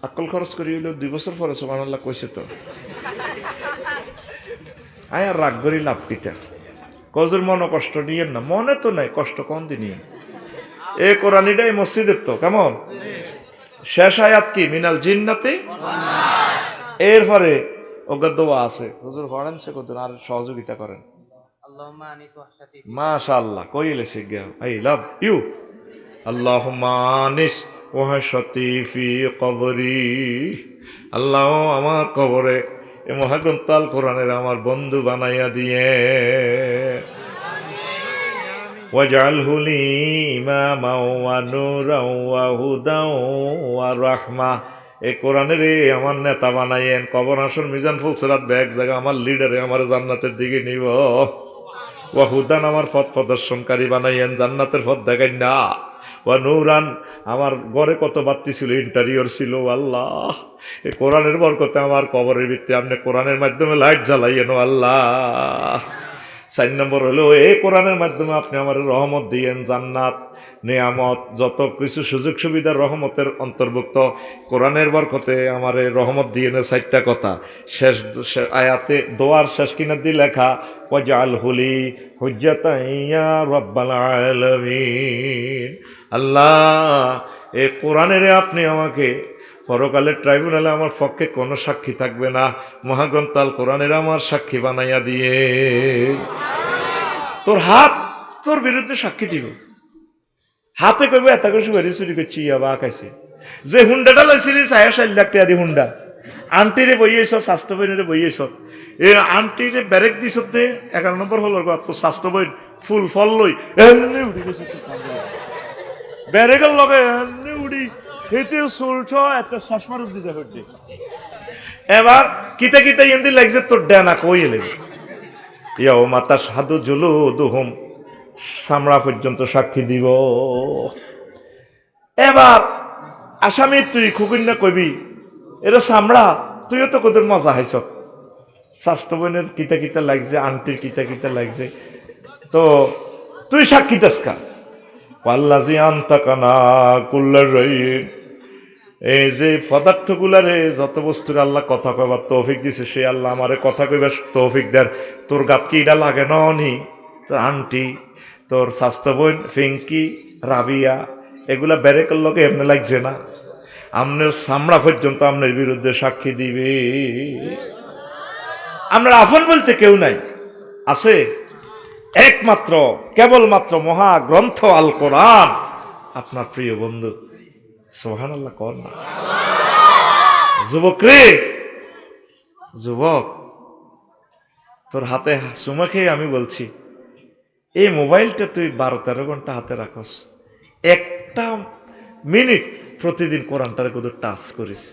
আকল খরচ করি হইল 2 বছর পরে সুবহানাল্লাহ কইছে তো, আয় আর রাগ করি লাভ কিটা, কজের মনে কষ্ট নিয়েন না, মনে তো নাই কষ্ট কোন দিনই। এ কোরআনিটাই মসজিদের তো কেমন শেষ আয়াত কি মিনাল জিন্নাতি, এরপরে ওগর দোয়া আছে, হুজুর পড়েন সে কত আর সহযোগিতা করেন। মাশাআল্লাহ কইলে শিখা, আই লাভ ইউ। আল্লাহুম্মা আনিস ওয়াহশাতি ফি কবরি, আল্লাহ আমার কবরে এই মহাগ্রন্থ আল কোরআনের আমার বন্ধু বানাইয়া দিয়ে, ওয়াজআলহু লি ইমামান ওয়া নূরান ওয়া হুদান ওয়া রাহমা, এই কোরআনের আমার নেতা বানাইয়েন, কবর হাসর মিজান ফুলসিরাত এক জায়গা আমার লিডারে আমার জান্নাতের দিকে নিব, ওয়া হুদান আমার পথ প্রদর্শনকারী বানাইয়েন, জান্নাতের পথ দেখাই না, ওয়া নূরান আমার ঘরে কত বাতি ছিল, ইন্টারিয়র ছিল, আল্লাহ এই কোরআনের বরকতে আমার কবরের ভিত্তি আপনি কোরআনের মাধ্যমে লাইট জ্বালাইয়েন আল্লাহ। 4 নম্বর হলো এই কোরআনের মাধ্যমে আপনি আমার রহমত দিয়েন, জান্নাত নিয়ামত যত কিছু সুযোগ সুবিধার রহমতের অন্তর্ভুক্ত কোরআনের বরকতে আমার রহমত দিয়ে না। 4টা কথা শেষ আয়াতে দোয়ার শেষ কিনার লেখা ওয়াজআল হুলি হুজ্জাতান ইয়া রাব্বাল আলামিন। আল্লাহ এই কোরআনের আপনি আমাকে পরকালের ট্রাইব্যুনালে আমার পক্ষে কোনো সাক্ষী থাকবে না, মহাগ্রন্থ আল কোরআনের আমার সাক্ষী বানাইয়া দিয়ে তোর হাত তোর বিরুদ্ধে সাক্ষী দিব। হাতে কইবে এত কিছু বেরিয়ে চুরি করছি বা খাইছে যে হুন্ডাটা লইছিলি 4.5 লাখ টাকা দি হুন্ডা আন্টিরে বইয়েছ স্বাস্থ্য বইনের বইয়েছ এই আন্টিরে ব্যারেক দিছ দে 11 নম্বর হল তো স্বাস্থ্য বই ফুল ফল লই এমনি উড়ি গেছে ব্যারেকের লগে এমনি উড়ি হেতে চুলছ এত চশমার উঠে যা হচ্ছে এবার কিতা কিতা ইন্দি লাগছে তোর ডেনা কই এলে ইয়াও মাতা সাধু জুলু দুহুম সামরা পর্যন্ত সাক্ষী দিব। এবার আসামি তুই খুকুন না কবি এটা সামরা তুইও তো কোদের মজা হাইছ স্বাস্থ্য বোনের কিতা কিতা লাগছে আন্টির কিতা কিতা লাগছে তো তুই সাক্ষী দাসকা পাল্লাজি আন্তাকানা কুল্লার রহিম। এই যে পদার্থগুলারে যত বস্তুর আল্লাহ কথা কইবার তৌফিক দিছে সে আল্লাহ আমারে কথা কইবার তৌফিক দেয়। তোর গাত কি এটা লাগে নি তোর আন্টি তোর স্বাস্থ্য বোন ফিঙ্কি রাবিয়া এগুলা ব্যারেকের লোকে এমনি লাগছে না, আপনার সামরা পর্যন্ত আপনার বিরুদ্ধে সাক্ষী দিবে। আপনার আফন বলতে কেউ নাই, আছে একমাত্র কেবলমাত্র মহাগ্রন্থ আল কোরআন আপনার প্রিয় বন্ধু। সুবহানাল্লাহ কর না যুবক রে, যুবক তোর হাতে চুমা খেয়ে আমি বলছি এই মোবাইলটা তুই 12-13 ঘন্টা হাতে রাখস, একটা মিনিট প্রতিদিন কোরআনটারে কত টাচ করিস,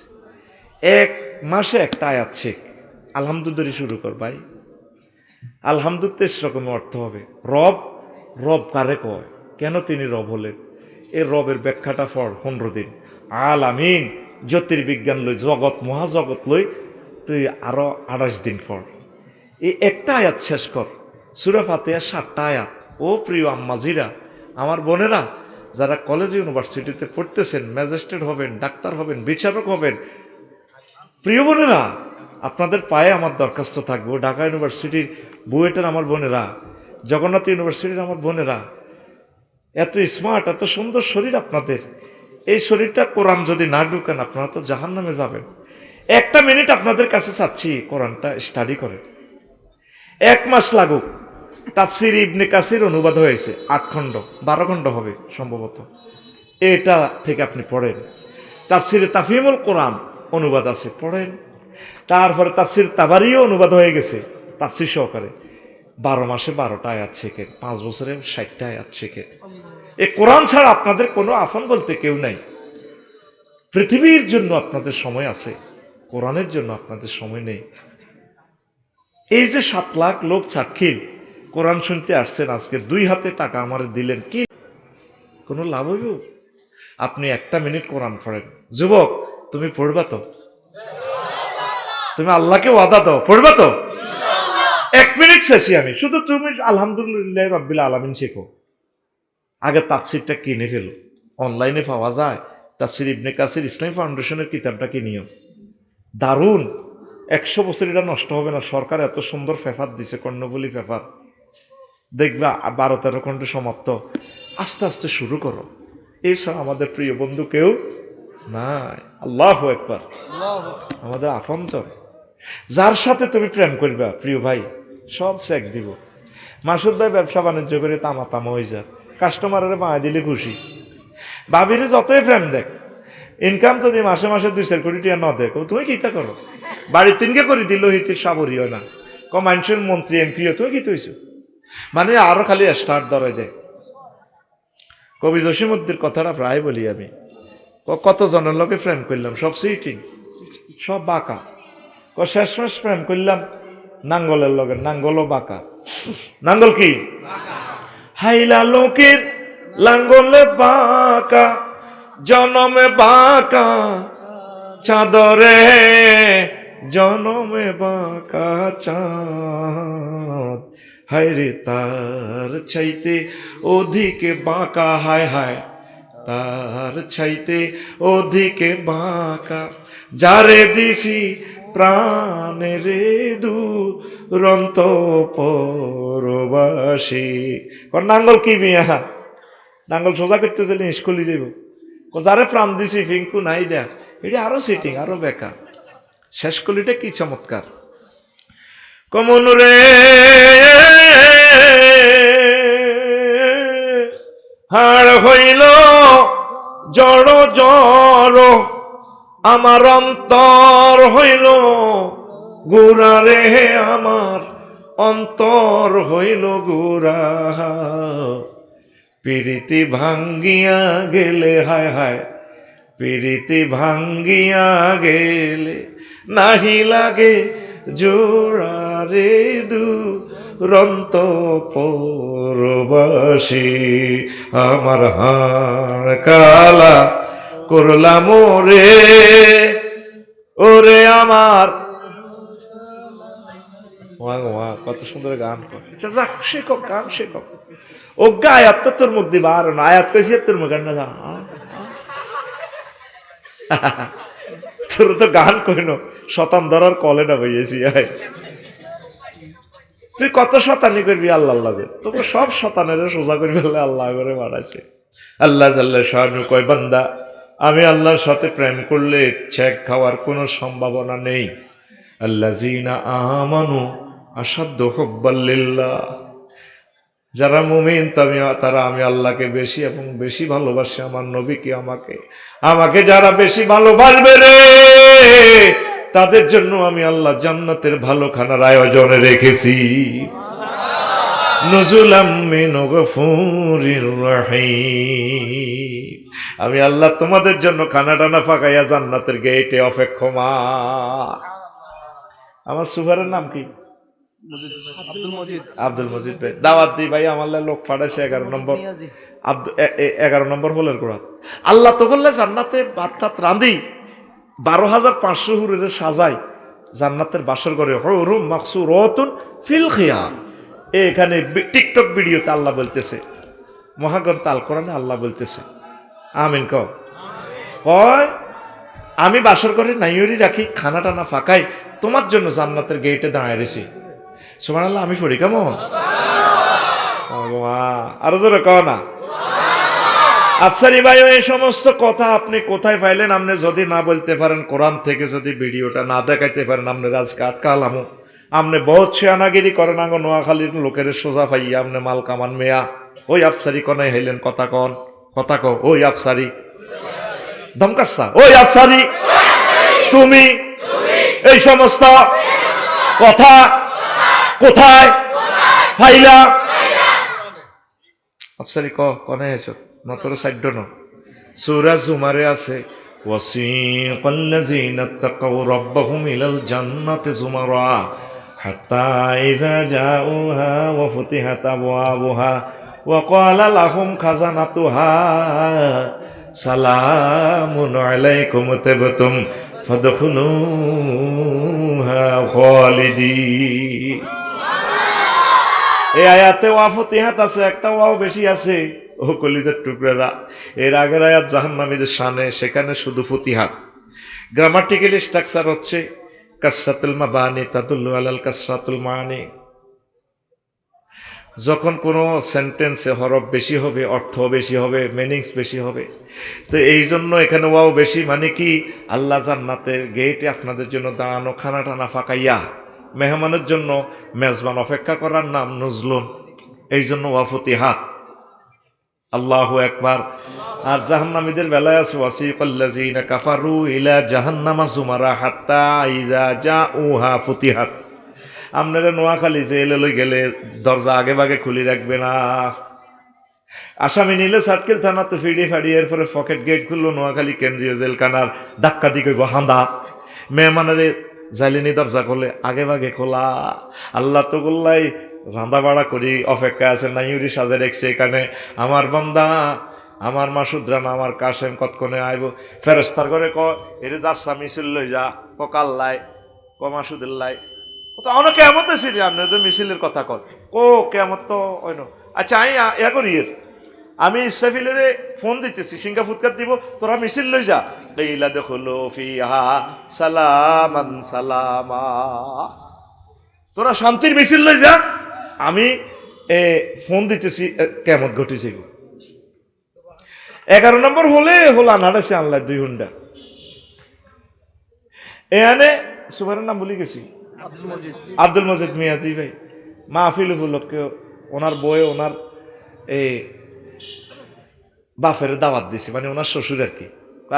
1 মাসে একটা আয়াত শেখ, আলহামদুলিল্লাহ শুরু কর ভাই। আলহামদুলিল্লাহ সেরকম অর্থ হবে রব। রব কারে কয়, কেন তিনি রব হলেন, এই রবের ব্যাখ্যাটা পড় 15 দিন। আলামিন জ্যোতির্বিজ্ঞান লই জগৎ মহাজগৎ লই তুই আরো 28 দিন পড়। এই একটা আয়াত শেষ কর, সূরা ফাতিহা 7টা আয়াত। ও প্রিয় আম্মাজিরা আমার বোনেরা যারা কলেজ ইউনিভার্সিটিতে পড়তেছেন, ম্যাজিস্ট্রেট হবেন, ডাক্তার হবেন, বিচারক হবেন, প্রিয় বোনেরা আপনাদের পায়ে আমার দরখাস্ত থাকবো। ঢাকা ইউনিভার্সিটির বুয়েটের আমার বোনেরা, জগন্নাথ ইউনিভার্সিটির আমার বোনেরা, এত স্মার্ট এত সুন্দর শরীর আপনাদের, এই শরীরটা কোরআন যদি না ঢুকেন আপনারা তো জাহান্নামে যাবেন। 1 মিনিট আপনাদের কাছে চাচ্ছি কোরআনটা স্টাডি করেন, 1 মাস লাগুক। তাফসির ইবনে কাসির অনুবাদ হয়েছে 8 খণ্ড 12 খণ্ড হবে সম্ভবত, এটা থেকে আপনি পড়েন। তাফসিরে তাফহিমুল কোরআন অনুবাদ আছে, পড়েন। তারপরে তাফসির তাবারিও অনুবাদ হয়ে গেছে তাফসির সহকারে। 12 মাসে 12টা আয়াত শেখেন, 5 বছরে 60টা আয়াত শেখেন। এই কোরআন ছাড়া আপনাদের কোনো আফন বলতে কেউ নাই। পৃথিবীর জন্য আপনাদের সময় আছে, কোরআনের জন্য আপনাদের সময় নেই। এই যে 7 লাখ লোক সাক্ষী কোরআন শুনতে আসছেন, আজকে 2 হাতে টাকা আমার দিলেন, কি কোনো লাভ হইব? আপনি 1 মিনিট কোরআন পড়েন। যুবক তুমি পড়বা তো, তুমি আল্লাহকে ওয়াদা দাও পড়বা তো? 1 মিনিট শেষি আমি, শুধু তুমি আলহামদুলিল্লাহ রাব্বিল আলামিন শেখো। আগে তাফসিরটা কিনে ফেলো, অনলাইনে পাওয়া যায়। তাফসির ইবনে কাসির ইসলামী ফাউন্ডেশনের কিতাবটা কিনিও, দারুণ। 100 বছর এটা নষ্ট হবে না। সরকার এত সুন্দর পেপার দিছে, কর্ণফুলী পেপার, দেখবা 12-13 খণ্ড সমাপ্ত। আস্তে আস্তে শুরু করো। এছাড়া আমাদের প্রিয় বন্ধু কেউ নাই। আল্লাহু আকবার। আমাদের আপনজন যার সাথে তুমি প্রেম করবা প্রিয় ভাই সব চেক দিব। মাসুদ ভাই ব্যবসা বাণিজ্য করে তামা তামা হয়ে যায়, কাস্টমারের বাঁয়ে দিলে খুশি। ভাবিরে যতই প্রেম দেখ, ইনকাম যদি মাসে মাসে 2-4 কোটি টাকা ন দেখো, তুমি কিতা করো? বাড়ির 3কে করে দিল হিতির সাবরি হয় না, মানুষের মন্ত্রী এমপিও তুমি কি তৈছো, মানে আরো খালি স্টার্ট ধরে দেয়। কবি জসিমউদ্দির কথাটা প্রায় বলি আমি, কত জনের লোকে প্রেম করলাম, সব সিটিং, সব বাঁকা। শেষমেশ প্রেম করলাম নাঙ্গলের লগে, নাঙ্গলও বাঁকা। নাঙ্গল কি হাইলা লোকের লাঙ্গলে বাঁকা, জনমে বাঁকা চাঁদরে, জনমে বাঁকা চাঁদ, হায় রে তার চাইতে অধিকে বাঁকা, হায় হায় তার চাইতে অধিকে বাঁকা, যারে দিছি প্রাণের দুরন্ত পরবাসী। নাঙ্গল কি মিয়া, নাঙ্গল সোজা করতে চাইলে স্কুলে যাইব, যারে প্রাণ দিছি ফিঙ্কু নাই দেয়া, এটা আরো সিটিং, আরো বেকার। শেষ কলিটা কি চমৎকার, কমন রে হাড় হইল জড় জড়, আমার অন্তর হইল গুড়া রে, আমার অন্তর হইল গুড়া, পিরিতি ভাঙ্গিয়া গেলে, হায় হায় পিরিতি ভাঙ্গিয়া গেলে নাহি লাগে জোড়া রে দুরন্ত পরবাসী, আমার হাড় কালা করলাম রে, ওরে আমার কত সুন্দর গান করে, যাক শেখো গান শেখো। অজ্ঞা আয়াত তো তোর মুখ দিবা, আর না আয়াত কইছি তোর মুখ না যা, তোর তো গান কইন শতান ধরার কলে না বইয়েছি। তুই কত শতানি করবি আল্লাহ লাগে, তোকে সব শতানের সোজা করবি আল্লাহ করে বাড়াইছে। আল্লাহ জাল্লা শানু কয়, বান্দা আমি আল্লাহর সাথে প্রেম করলে চেক খাওয়ার কোনো সম্ভাবনা নেই। আল্লাযীনা আমানু আশাদ্দু হুব্বাল লিল্লাহ, যারা মুমিন তারা আমি আল্লাহকে বেশি এবং বেশি ভালোবাসে, আমার নবীকে আমাকে যারা বেশি ভালোবাসবে রে, তাদের জন্য আমি আল্লাহ জান্নাতের ভালো খানার আয়োজনে রেখেছি। নুজুলাম মিন গফুরির রহিম, আমি আল্লাহ তোমাদের জন্য খানা টানা ফাঁকাইয়া জান্নাতের গেটে অপেক্ষমান। আমার সুপারের নাম কি? আব্দুল মজিদ ভাই। দাওয়াত দি ভাই, আমার লোক পাঠাইছে 11 নম্বর 11 নম্বর হলের গোড়া। আল্লাহ তো বললে জান্নাতে ভাত টাত রাঁধি 12,500 হুরের সাজাই জান্নাতের বাসর করে, হুরুম মাকসুরাতুন ফিল খিয়াম। এখানে টিকটক ভিডিওতে আল্লাহ বলতেছে, মহাগ্রন্থ আল কোরআনে আল্লাহ বলতেছে, আমিন কয় আমি বাসর করে নাইয়রি রাখি, খানা টানা ফাঁকাই, তোমার জন্য জান্নাতের গেটে দাঁড়ায় রয়েছি। সুবহানাল্লাহ, আমি পড়ি কেমন? আরো জোরে কও না। আফসারি ভাই, এই সমস্ত কথা আপনি কোথায় পাইলেন? আপনি যদি না বলতে পারেন, কোরআন থেকে যদি ভিডিওটা না দেখাইতে পারেন, আপনি রাজকে আটকালামো। আপনি বহুত ছিয়ানাগিরি করেন, আঙ্গ নোয়াখালীর লোকের সোজা পাইয়া আপনি মাল কামান মেয়া। ওই আফসারি কনে হইলেন কথা কও, ওই আফসারি ধমকাচ্ছা, ওই আফসারি তুমি এই সমস্ত কথা কোথায় ফাইলা? আফসারি কনে হেছ নতর সাইড ন সূরা জুমারে আছে, ওয়াসিকাল্লাযীনা তাকাউ রাব্বাহুম ইলাল জান্নাতি যুমারা হাত্তা ইযা জাউহা ওয়া ফুতিহাত আবওয়াবুহা ওয়া ক্বালা লাহুম খাজানাতুহা সালামুন আলাইকুম তিবতুম ফাদখুলুহা খালিদিন। এই আয়াতে ওয়া ফুতিহাত আছে, একটা ওয়াও বেশি আছে। ও কলিজার টুকরারা, এর আগের আয়াত জাহান্নামীদের শানে, সেখানে শুধু ফুতিহাত। গ্রামাটিক্যালি স্ট্রাকচার হচ্ছে কাসরাতুল মাবানি তাদুল্লু আলাল কাসরাতুল মানি। যখন কোনো সেন্টেন্সে হরফ বেশি হবে, অর্থ বেশি হবে, মিনিংস বেশি হবে, তো এই জন্য এখানে ওয়াও বেশি, মানে কি আল্লাহ জান্নাতের গেটে আপনাদের জন্য দাঁড়ানো, খানা টানা ফাঁকাইয়া মেহমানের জন্য মেজবান অপেক্ষা করার নাম নুজলুন, এই জন্য ওয়া ফুতিহাত। আল্লাহু আকবার। আর জাহান্নামীদের বেলায় আছে ওয়াসিকাল্লাযীনা কাফারু ইলা জাহান্নামা যুমারা হাত্তা ইযা জাউহা ফুতিহাত। আপনারা নোয়াখালী জেলে লই গেলে দরজা আগে ভাগে খুলি রাখবে না। আসামি নিলে সাটকেল থানা তো ফিডি ফাড়ি, এরপরে পকেট গেট খুললো নোয়াখালী কেন্দ্রীয় জেলখানার, ধাক্কা দিকে হান্দা মেহমানের জালিনি দরজা খোলে আগে ভাগে খোলা। আল্লাহ তো গোল্লাই রান্দা বাড়া করি অপেক্ষা আছে, নাইউরি সাজে রেখছে এখানে, আমার বান্দা আমার মাসুদ রানা আমার কাশেম কতক্ষণে আইব। ফেরেস্তার করে এরে যাচ্ছা মিছিল লই যা, কাল্লাই মাসুদের লাই তো অনেক কেমতে ছিলি আপনার তো মিছিলের কথা কর ও কেমত তো অন্য আচ্ছা আমি ইয়া করি আমি ইসরাফিলের ফোন দিতেছি সিঙ্গা ফুৎকার দিব তোরা মিছিল লই যা এইলা দেখলো ফিহা সালামান সালামা তোরা শান্তির মিছিল লই যা আমি ফোন দিতেছি কেমত ঘটেছে 11 নম্বর হলে হল আনাড়াছে আনলাই 2 ঘন্টা এখানে সুবারের নাম বলি গেছি আব্দুল মজিদ মিয়াজি ভাই মাহফিল উপলক্ষে ওনার বই ওনার বাফের দাওয়াত দিছে মানে ওনার শ্বশুর আর কি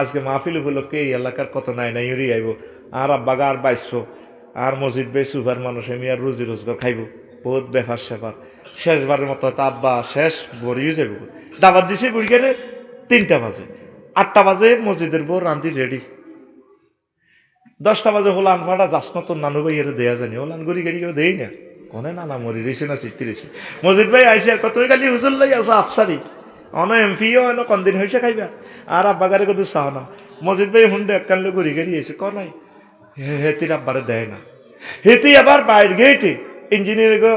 আজকে মাহফিল উপলক্ষে এই এলাকার কত নাই নাই উড়ি আইব আর আব্বাগা আর বাইসবো আর মসজিদ ভাই সুপার মানুষ আমি আর রুজি রোজগার খাইব বহুত বেফার সেফার শেষবারের মতো হয়তো আব্বা শেষ বড়িও যাব দাওয়াত দিছে বুড়িগারে 3টা বাজে 8টা বাজে মসজিদের বউ রান্দি রেডি 10টা বাজে হলান ভাড়া যাস না তোর নানু ভাই এর দেয়া জানি হলান গড়ি গাড়ি কেউ দেই না কনে নানা মরি রেছে না চিঠি রেছে মসজিদ ভাই আইসে আর কতই গালি হুজুর লাই আসো আফসারি অন এমপিও অন কনদিন হয়েছে খাইবা আর আব্বাগারে কত চাহ না মসজিদ ভাই হুন্ডে এককানলে গড়ি গাড়ি এসে কনাই হেতির আব্বারে দেয় না হেতি আবার বাইর গেটে ইঞ্জিনিয়ার গো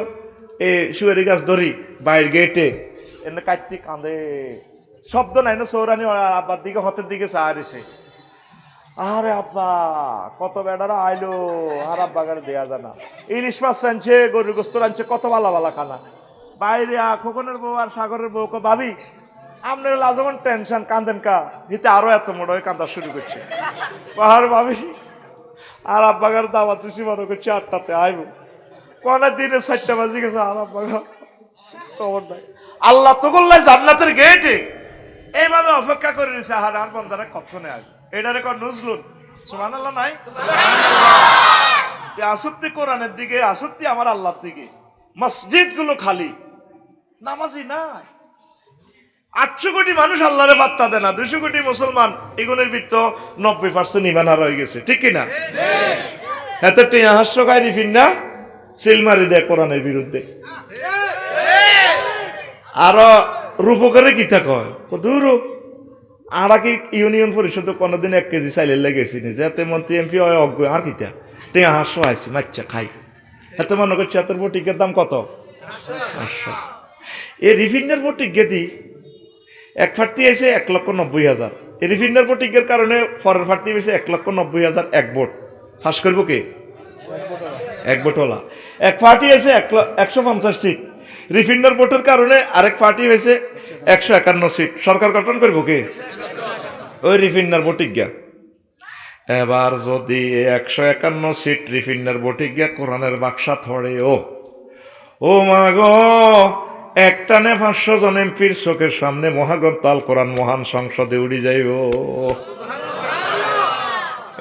শুয়ারি গাছ ধরি বাইর গেটে এনে কাটতি কাঁদে শব্দ নাই না সৌরানি আব্বার দিকে হতের দিকে চাহারিছে আরে আব্বা কত বেড়ারা আইলো আর আব্বাগারে দেয়া জানা ইলিশ মাছ আনছে গরুর গোস্ত আনছে কত ভালা ভালা খানা বাইরে খোকনের বউ আর সাগরের বউ ভাবি আপনার লাজমান টেনশন কান্দেন কা হিতে আরো এত মোড় হয়ে কান্দা শুরু করছে আর ভাবি আর আব্বাগার দাওয়াত দিছি মনে করছে 8টাতে আইব কোন দিনে 4টা বাজে গেছে আর আব্বাগা খবর নাই আল্লাহ তো করলাই জান্নাতের গেটে এইভাবে অপেক্ষা করে দিছে আর বন্দারা কতক্ষণে আসবে এটারে কর নজরুল সুবহানাল্লাহ নাই আসত্তি কোরআনের দিকে আসত্তি আমার আল্লাহর দিকে মসজিদ গুলো খালি নামাজি নাই 800 কোটি মানুষ আল্লাহরে পাত্তা দেয় না 200 কোটি মুসলমান এগুলোর ভিতর 90% ইমান হারা হয়ে গেছে ঠিক কিনা এত টিয়া হাস্য গায়ে রিফিন না সিলমারি দেয় কোরআনের বিরুদ্ধে আরো রূপকারে কিতা কয় দূর আড়া কি ইউনিয়ন পরিষদ কোনোদিন 1 কেজি চাইলে লেগেছি যাতে মন্ত্রী এমপি হয় অজ্ঞ আর কিতা টিয়া হাস্য আইসি মাচ্চা খাই এত মনে করছি এত বটিকের দাম কত 500 এই রিফিন্ডার বটিকে দি এক ফাটতি এসে 1,90,000 এই রিফিন্ডার বটিকের কারণে ফরের ফাটতি এসে 1,90,000 এক ভোট ফাঁস করবো কে এক ভোটওয়ালা এক পার্টি এসে 150 সিট রিফিন্ডার ভোটের কারণে আরেক পার্টি হয়েছে 151 সিট সরকার গঠন করবো কে ওই রিফিন্ডার বটিজ্ঞা এবার যদি 151 সিট রিফিন্ডার বটিজ্ঞা কোরআনের বাক্সা থড়ে ও মা গো একটানে 500 জন এমপির চোখের সামনে মহাগ্রন্থ আল কোরআন মহান সংসদে উড়ি যাইব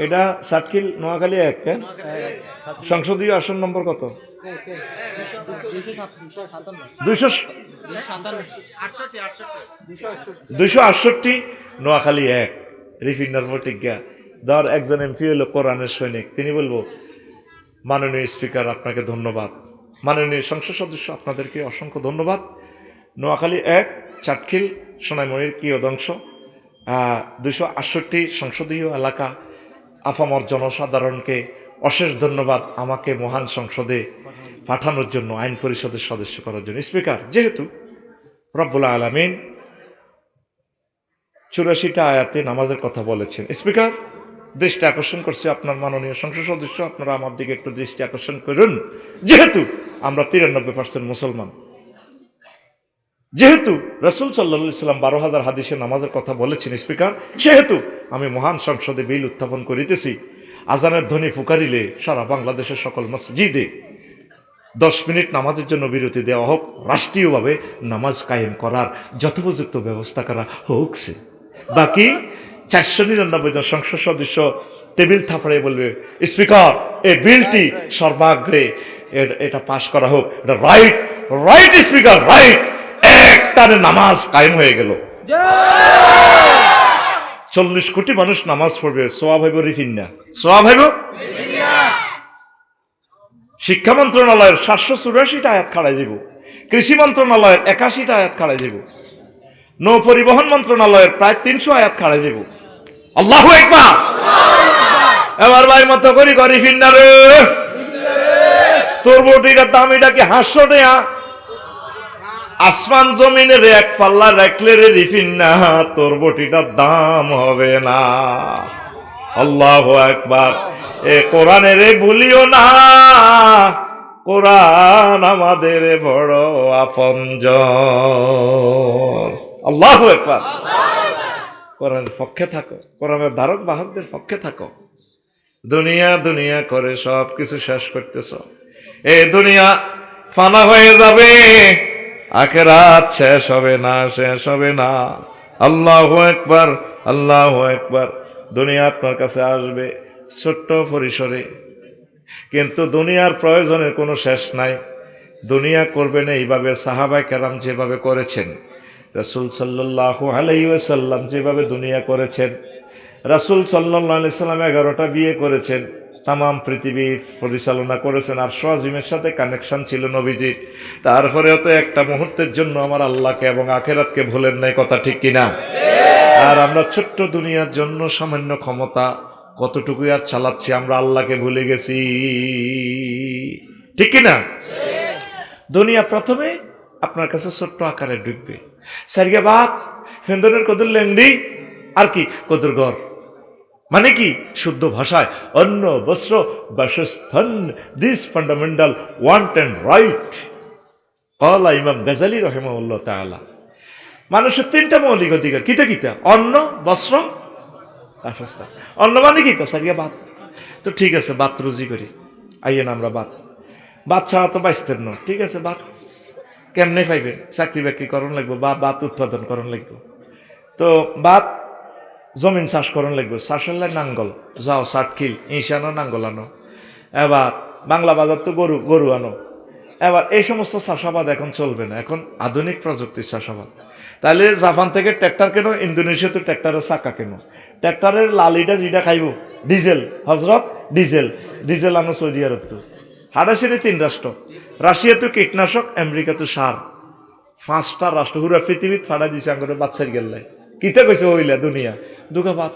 এটা সাতখিল নোয়াখালী 1 সংসদীয় আসন নম্বর কত 268 নোয়াখালী 1 রিফিন্ডার প্রতিজ্ঞা ধর একজন এমপি হলো কোরআনের সৈনিক তিনি বলবো মাননীয় স্পিকার আপনাকে ধন্যবাদ মাননীয় সংসদ সদস্য আপনাদেরকে অসংখ্য ধন্যবাদ নোয়াখালী 1 চাটখিল সোনাইমুড়ির কিয়দংশ 268 সংসদীয় এলাকা আপামর জনসাধারণকে অশেষ ধন্যবাদ আমাকে মহান সংসদে পাঠানোর জন্য আইন পরিষদের সদস্য করার জন্য স্পিকার যেহেতু রব্বুল আলামিন 84টা আয়াতে নামাজের কথা বলেছেন স্পিকার দৃষ্টি আকর্ষণ করছে আপনার মাননীয় সংসদ সদস্য আপনারা আমার দিকে একটু দৃষ্টি আকর্ষণ করুন যেহেতু আমরা 93% মুসলমান যেহেতু রাসূল সাল্লাল্লাহু আলাইহি সাল্লাম 12,000 হাদিসে নামাজের কথা বলেছেন স্পিকার সেহেতু আমি মহান সংসদে বিল উত্থাপন করিতেছি আজানের ধ্বনি ফুকারিলে সারা বাংলাদেশের সকল মসজিদে 10 মিনিট নামাজের জন্য বিরতি দেওয়া হোক রাষ্ট্রীয়ভাবে নামাজ কায়েম করার যথোপযুক্ত ব্যবস্থা করা হোক বাকি 499 জন সংসদ সদস্য টেবিল থাপড়ে বলবে স্পিকার এই বিলটি সর্বাগ্রে এটা পাশ করা হোক এটা রাইট রাইট স্পিকার রাইট একটানে নামাজ কায়েম হয়ে গেল 40 কোটি মানুষ নামাজ পড়বে সোয়াব হইব রিফিন্না সোয়াব হইব শিক্ষা মন্ত্রণালয়ের 784টা আয়াত খাড়াই যাব কৃষি মন্ত্রণালয়ের 81টা আয়াত খাড়াই যাব নৌ পরিবহন মন্ত্রণালয়ের প্রায় 300 আয়াত খাড়াই যাব আল্লাহু আকবার এবার ভাই মত করি রিফিন্না রে তোর বটিটার দাম এটা কি 500 টাকা? আসমান জমিনের এক পাল্লা রাখলে রে রিফিন না, তোর বটিটার দাম হবে না। আল্লাহু আকবার। এ কোরআনের ভুলিও না, কোরআন আমাদের বড় আপনজন। আল্লাহু আকবার। কোরআনের পক্ষে থাকো, কোরআনের ধারক বাহকদের পক্ষে থাকো। দুনিয়া দুনিয়া করে সব কিছু শেষ করতেছ। এই দুনিয়া ফানা হয়ে যাবে, আখিরাত শেষ হবে না, শেষ হবে না। আল্লাহু আকবার, আল্লাহু আকবার। দুনিয়া আপনার কাছে আসবে ছোট্ট পরিসরে, কিন্তু দুনিয়ার প্রয়োজনের কোনো শেষ নাই। দুনিয়া করবেন এইভাবে সাহাবায়ে কেরাম যেভাবে করেছেন, রাসূল সাল্লাল্লাহু আলাইহি ওয়াসাল্লাম যেভাবে দুনিয়া করেছেন। রাসূল সাল্লাল্লাহু আলাইহি সাল্লাম 11টা বিয়ে করেছেন, তাম পৃথিবী পরিচালনা করেছেন, আর আজিমের সাথে কানেকশন ছিল নবীজির। তারপরেও তো একটা মুহূর্তের জন্য আমার আল্লাহকে এবং আখিরাতকে ভুলেন নাই, কথা ঠিক কিনা? আর আমরা ছোট্ট দুনিয়ার জন্য সামান্য ক্ষমতা কতটুকু আর চালাচ্ছি, আমরা আল্লাহকে ভুলে গেছি, ঠিক কিনা? দুনিয়া প্রথমে আপনার কাছে ছোট্ট আকারে ঢুকবে, সারিয়া বাপ ফেন্দনের কদর লেংডি, আর কি কদর ঘর, মানে কি শুদ্ধ ভাষায় অন্ন বস্ত্র বাসস্থান, this fundamental want and right. কলা ইমাম গাজালি রহিমাহুল্লাহ তাআলা, মানুষের 3টা মৌলিক অধিকার। কিতা কিতা? অন্ন, বস্ত্র, বাসস্থান। অন্ন মানে কিতা? সারিয়া ভাত। তো ঠিক আছে, ভাত রুজি করি, আইয়েন আমরা ভাত ছাড়া তো বাঁচতেন না। ঠিক আছে, ভাত কেমনে পাইবেন? চাকরি বাকরি করণ লাগবো বা ভাত উৎপাদন করণ লাগবো। তো ভাত জমিন চাষ করণ লাগবে, চাষের নাঙ্গল যাও 60 কিল ইঁশ আনো, নাঙ্গল আনো। এবার বাংলা বাজার তো গরু আনো। এবার এই সমস্ত চাষাবাদ এখন চলবে না, এখন আধুনিক প্রযুক্তির চাষাবাদ। তাহলে জাপান থেকে ট্র্যাক্টর কেন, ইন্দোনেশিয়া তো ট্র্যাক্টরের চাকা কেন, ট্র্যাক্টরের লালিটা যেটা খাইব ডিজেল, হজরত ডিজেল আনো সৌদি আরব। তো হাডাসিনে 3 রাষ্ট্র, রাশিয়া তো কীটনাশক, আমেরিকা তো সার। 5টা রাষ্ট্র হুরা পৃথিবীত ফাড়া দিছে আঙ্গরে বাচ্চার গেল্লাই। কিতা কইছে হইলা দুনিয়া দুগাবাদ,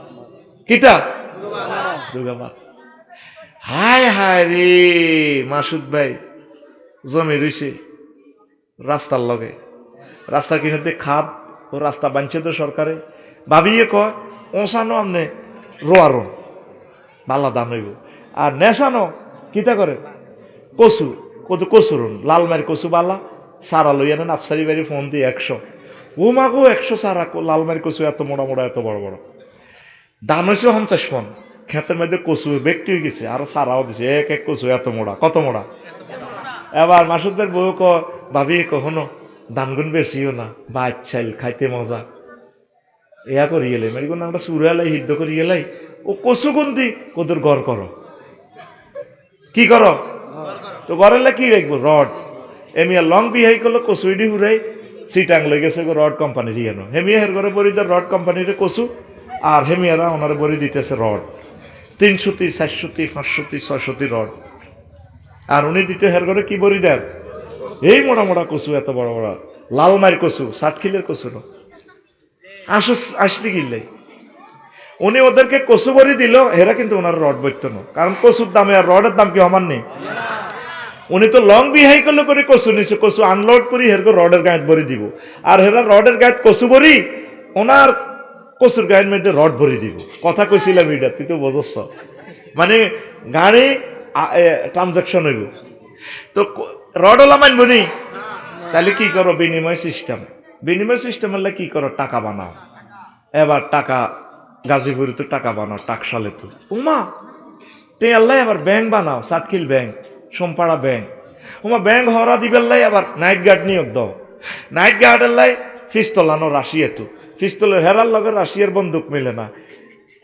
কিতা দুগাবাদ। হায় হায় রে মাসুদ ভাই, জমি রইছে রাস্তার লগে, রাস্তার কিনাতে খাদ ও রাস্তা বানছে তো সরকারে। ভাবিয়ে কয় ওসানো আমনে রোয়ারো বালা দাম হইব, আর নেশানো কিতা করে কচু, কচু রুন লালমারি কচু বালা সারা লইয়া নেন। আফসারি বাড়ি ফোন দিয়ে 100, ও মাগো 100 সারা লালমারি কচু, এত মোড়া মোড়া, এত বড় বড়। দাম হয়েছে 50 মন। ক্ষেতের মধ্যে কচু ব্যক্তি হয়ে গেছে, আরো সারাও দিছে, এক এক কচু এত মোড়া, কত মোড়া। এবার মাসুদের বউ ভাবি কখনো দানগুন বেশিও না, বাদ চাইল খাইতে মজা, এয়া করি এলাই মেরিগুন আমরা চুরে এলাই সিদ্ধ করি এলাই। ও কচু গুন্দি কদর গড় করো, কি করো? তো গড়েলে কি রাখবো? রড। এমিয়া লং বিহাই করলো কচুইডি হুরাই সিটাং লই গেছে রড কোম্পানির ইয়ানো, হেমিয়া হের ঘরে বরি দেয় রড কোম্পানির কচু, আর হেমিয়ারা ওনারে বরি দিতেছে রড 300, 400, 500, 600 রড। আর উনি দিতে হের ঘরে কি বরি দেন? এই মোড়া মোড়া কচু, এত বড় বড় লালমারি কচু, 60 কিলের কচু ন আসলি কিনলাই। উনি ওদেরকে কচু বরি দিল, হেরা কিন্তু ওনার রড বইত না, কারণ কচুর দামে আর রডের দাম কি সমান নেই। উনি তো লং বিহাই করলে করে কচু নিছে, কচু আনলোড করি হেরগো রডের গায়েত ভরি দিব, আর হেরা রডের গায়েত কচু ভরি ওনার কচুর গায়ের মধ্যে রড ভরি দিব। কথা কইছিলাম এটা, তুই তো বোঝছ, মানে গাড়ি ট্রানজাকশন হইব। তো রড ওলা মানব নি, তাহলে কি করো? বিনিময় সিস্টেম। বিনিময় সিস্টেম হলে কি করো? টাকা বানাও। এবার টাকা গাজীপুরে তো টাকা বানাও, টাকশালে তো উমা তে আল্লাহ এবার ব্যাংক বানাও, 60 কিল ব্যাংক, সোমপাড়া ব্যাংক। ওমা ব্যাংক হরা দিবেল্লাই আবার নাইট গার্ড নিয়োগ দাও। নাইট গার্ডের লাই পিস্তল আনো রাশিয়া, তো পিস্তলের হেরার লগে রাশিয়ার বন্দুক মিলে না।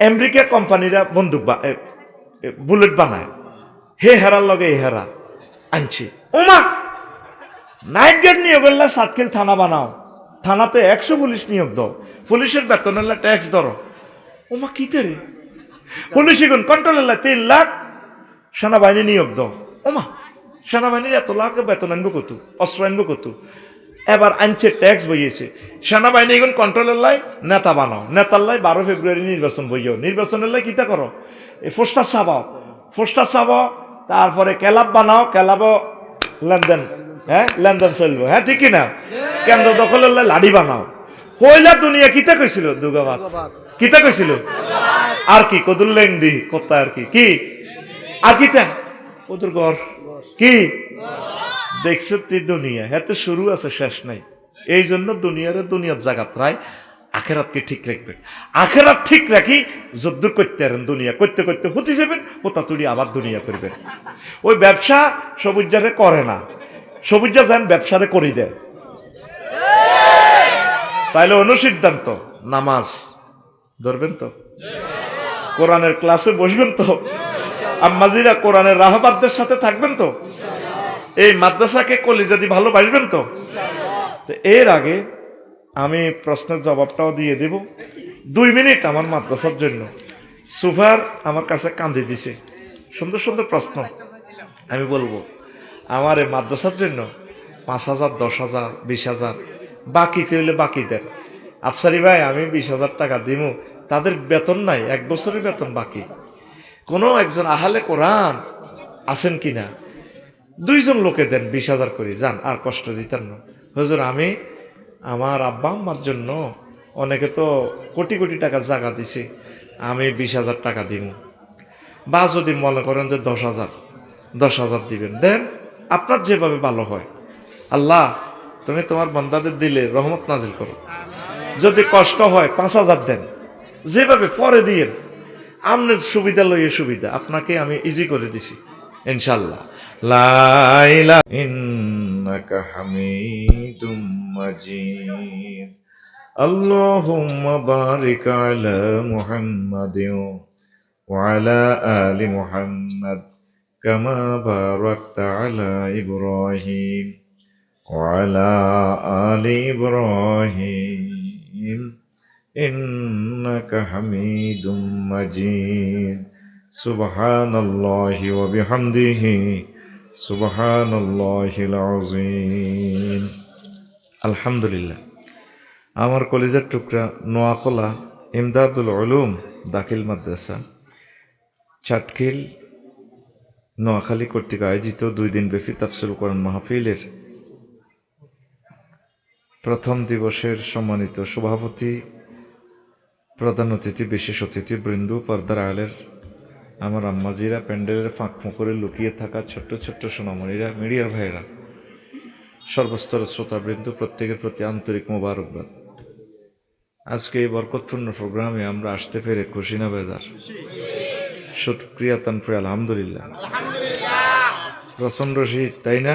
আমেরিকা কোম্পানিরা বন্দুক বুলেট বানায়, হে হেরার লগে হেরা আনছে। ওমা নাইট গার্ড নিয়োগ করলে 60 কিল থানা বানাও, থানাতে 100 পুলিশ নিয়োগ দাও, পুলিশের বেতন হলে ট্যাক্স ধরো। ওমা কিতে রে, পুলিশ এখন কন্ট্রোল হলে 3 লাখ, সেনাবাহিনী নিয়োগ দাও। ওমা সেনাবাহিনীর এত লাখ বেতন আনবো কত, অস্ত্র আনবো কত। এবার আনছে ট্যাক্স বইয়েছে, সেনাবাহিনী এখন কন্ট্রোলের লাই নেতা বানাও, নেতার লাই 12 ফেব্রুয়ারি নির্বাচন বইও, নির্বাচনের লাই কিতা করো? এই পোস্টার ছাপাও, পোস্টার ছাপাও, তারপরে ক্লাব বানাও, ক্লাবও লেনদেন, হ্যাঁ লেনদেন চলবো, হ্যাঁ ঠিক না? কেন্দ্র দখল হলে লাড়ি বানাও। হইলা দুনিয়া কিতা কইছিল? দুগাবাদ কিতা কইছিল? আর কি কদুর লেংডি কোথা আর কি কি আর কিতা কদুর ঘর কি দেখছো তুই দুনিয়া, হ্যাঁ তো শুরু আছে শেষ নাই। এই জন্য দুনিয়ার জায়গাত রায় আখেরাতকে ঠিক রাখবেন। আখেরাত ঠিক রাখি যদ্দুর করতে পারেন, দুনিয়া করতে করতে হতে যাবেন, হোতা তুলি আবার দুনিয়া করবেন। ওই ব্যবসা সবুজারে করে না, সবুজা যান ব্যবসারে করি দেয়। তাইলে অনুসিদ্ধান্ত নামাজ ধরবেন তো, কোরআনের ক্লাসে বসবেন তো, আম্মাজিরা কোরআনের রাহবারদের সাথে থাকবেন তো, এই মাদ্রাসাকে কলিজাদি ভালোবাসবেন তো। তো এর আগে আমি প্রশ্নের জবাবটাও দিয়ে দেব। 2 মিনিট আমার মাদ্রাসার জন্য। সুফার আমার কাছে কান্দি দিছে, সুন্দর সুন্দর প্রশ্ন। আমি বলবো আমার এই মাদ্রাসার জন্য 5,000, 10,000, 20,000 বাকিতে হইলে বাকি দেন। আফসারি ভাই আমি 20,000 টাকা দিব, তাদের বেতন নাই, 1 বছরের বেতন বাকি। কোনো একজন আহালে কোরআন আছেন কিনা? 2 জন লোকে দেন 20,000 করে, যান আর কষ্ট দিতেন না। হুজুর আমি আমার আব্বা আম্মার জন্য, অনেকে তো কোটি কোটি টাকা জায়গা দিছে, আমি 20,000 টাকা দিব। বা যদি মনে করেন যে 10,000 দিবেন, দেন আপনার যেভাবে ভালো হয়। আল্লাহ তুমি তোমার বান্দাদের দিলে রহমত নাজিল করো। যদি কষ্ট হয় 5,000 দেন, যেভাবে পরে দিয়েন, আমনে সুবিধা লইয়ে সুবিধা, আপনাকে আমি ইজি করে দিছি ইনশাআল্লাহ। লা ইলাহা ইন্নাকা হামিদুম মাজিদ। আল্লাহুম্মা বারিক আলা মুহাম্মাদিন ওয়া আলা আলি মুহাম্মাদ কামা বারাকতা আলা ইব্রাহিম ওয়া আলা আলি ইব্রাহিম ইন্নাকা হামিদুম মাজিদ। সুবহানাল্লাহি ওয়া বিহামদিহি সুবহানাল্লাহিল আযীম। আলহামদুলিল্লাহ। আমার কলেজের টুকরা নোয়াখোলা ইমদাদুল উলুম দাখিল মাদ্রাসা চাটখিল নোয়াখালী কর্তৃক আয়োজিত 2 দিন ব্যাপী তাফসীরুল কোরআন মাহফিলের প্রথম দিবসের সম্মানিত সভাপতি, প্রধান অতিথি, বিশেষ অতিথি বৃন্দ, পর্দার আলের আমার আম্মাজিরা, প্যান্ডেলের ফাঁক ফোঁকরে লুকিয়ে থাকা ছোট্ট ছোট্ট সোনামণিরা, মিডিয়ার ভাইয়েরা, সর্বস্তরের শ্রোতাবৃন্দ, প্রত্যেকের প্রতি আন্তরিক মোবারকবাদ। আজকে এই বরকতপূর্ণ প্রোগ্রামে আমরা আসতে পেরে খুশি না বেজার? শুকরিয়া তানফির আলহামদুলিল্লাহ। প্রচণ্ড শীত, তাই না?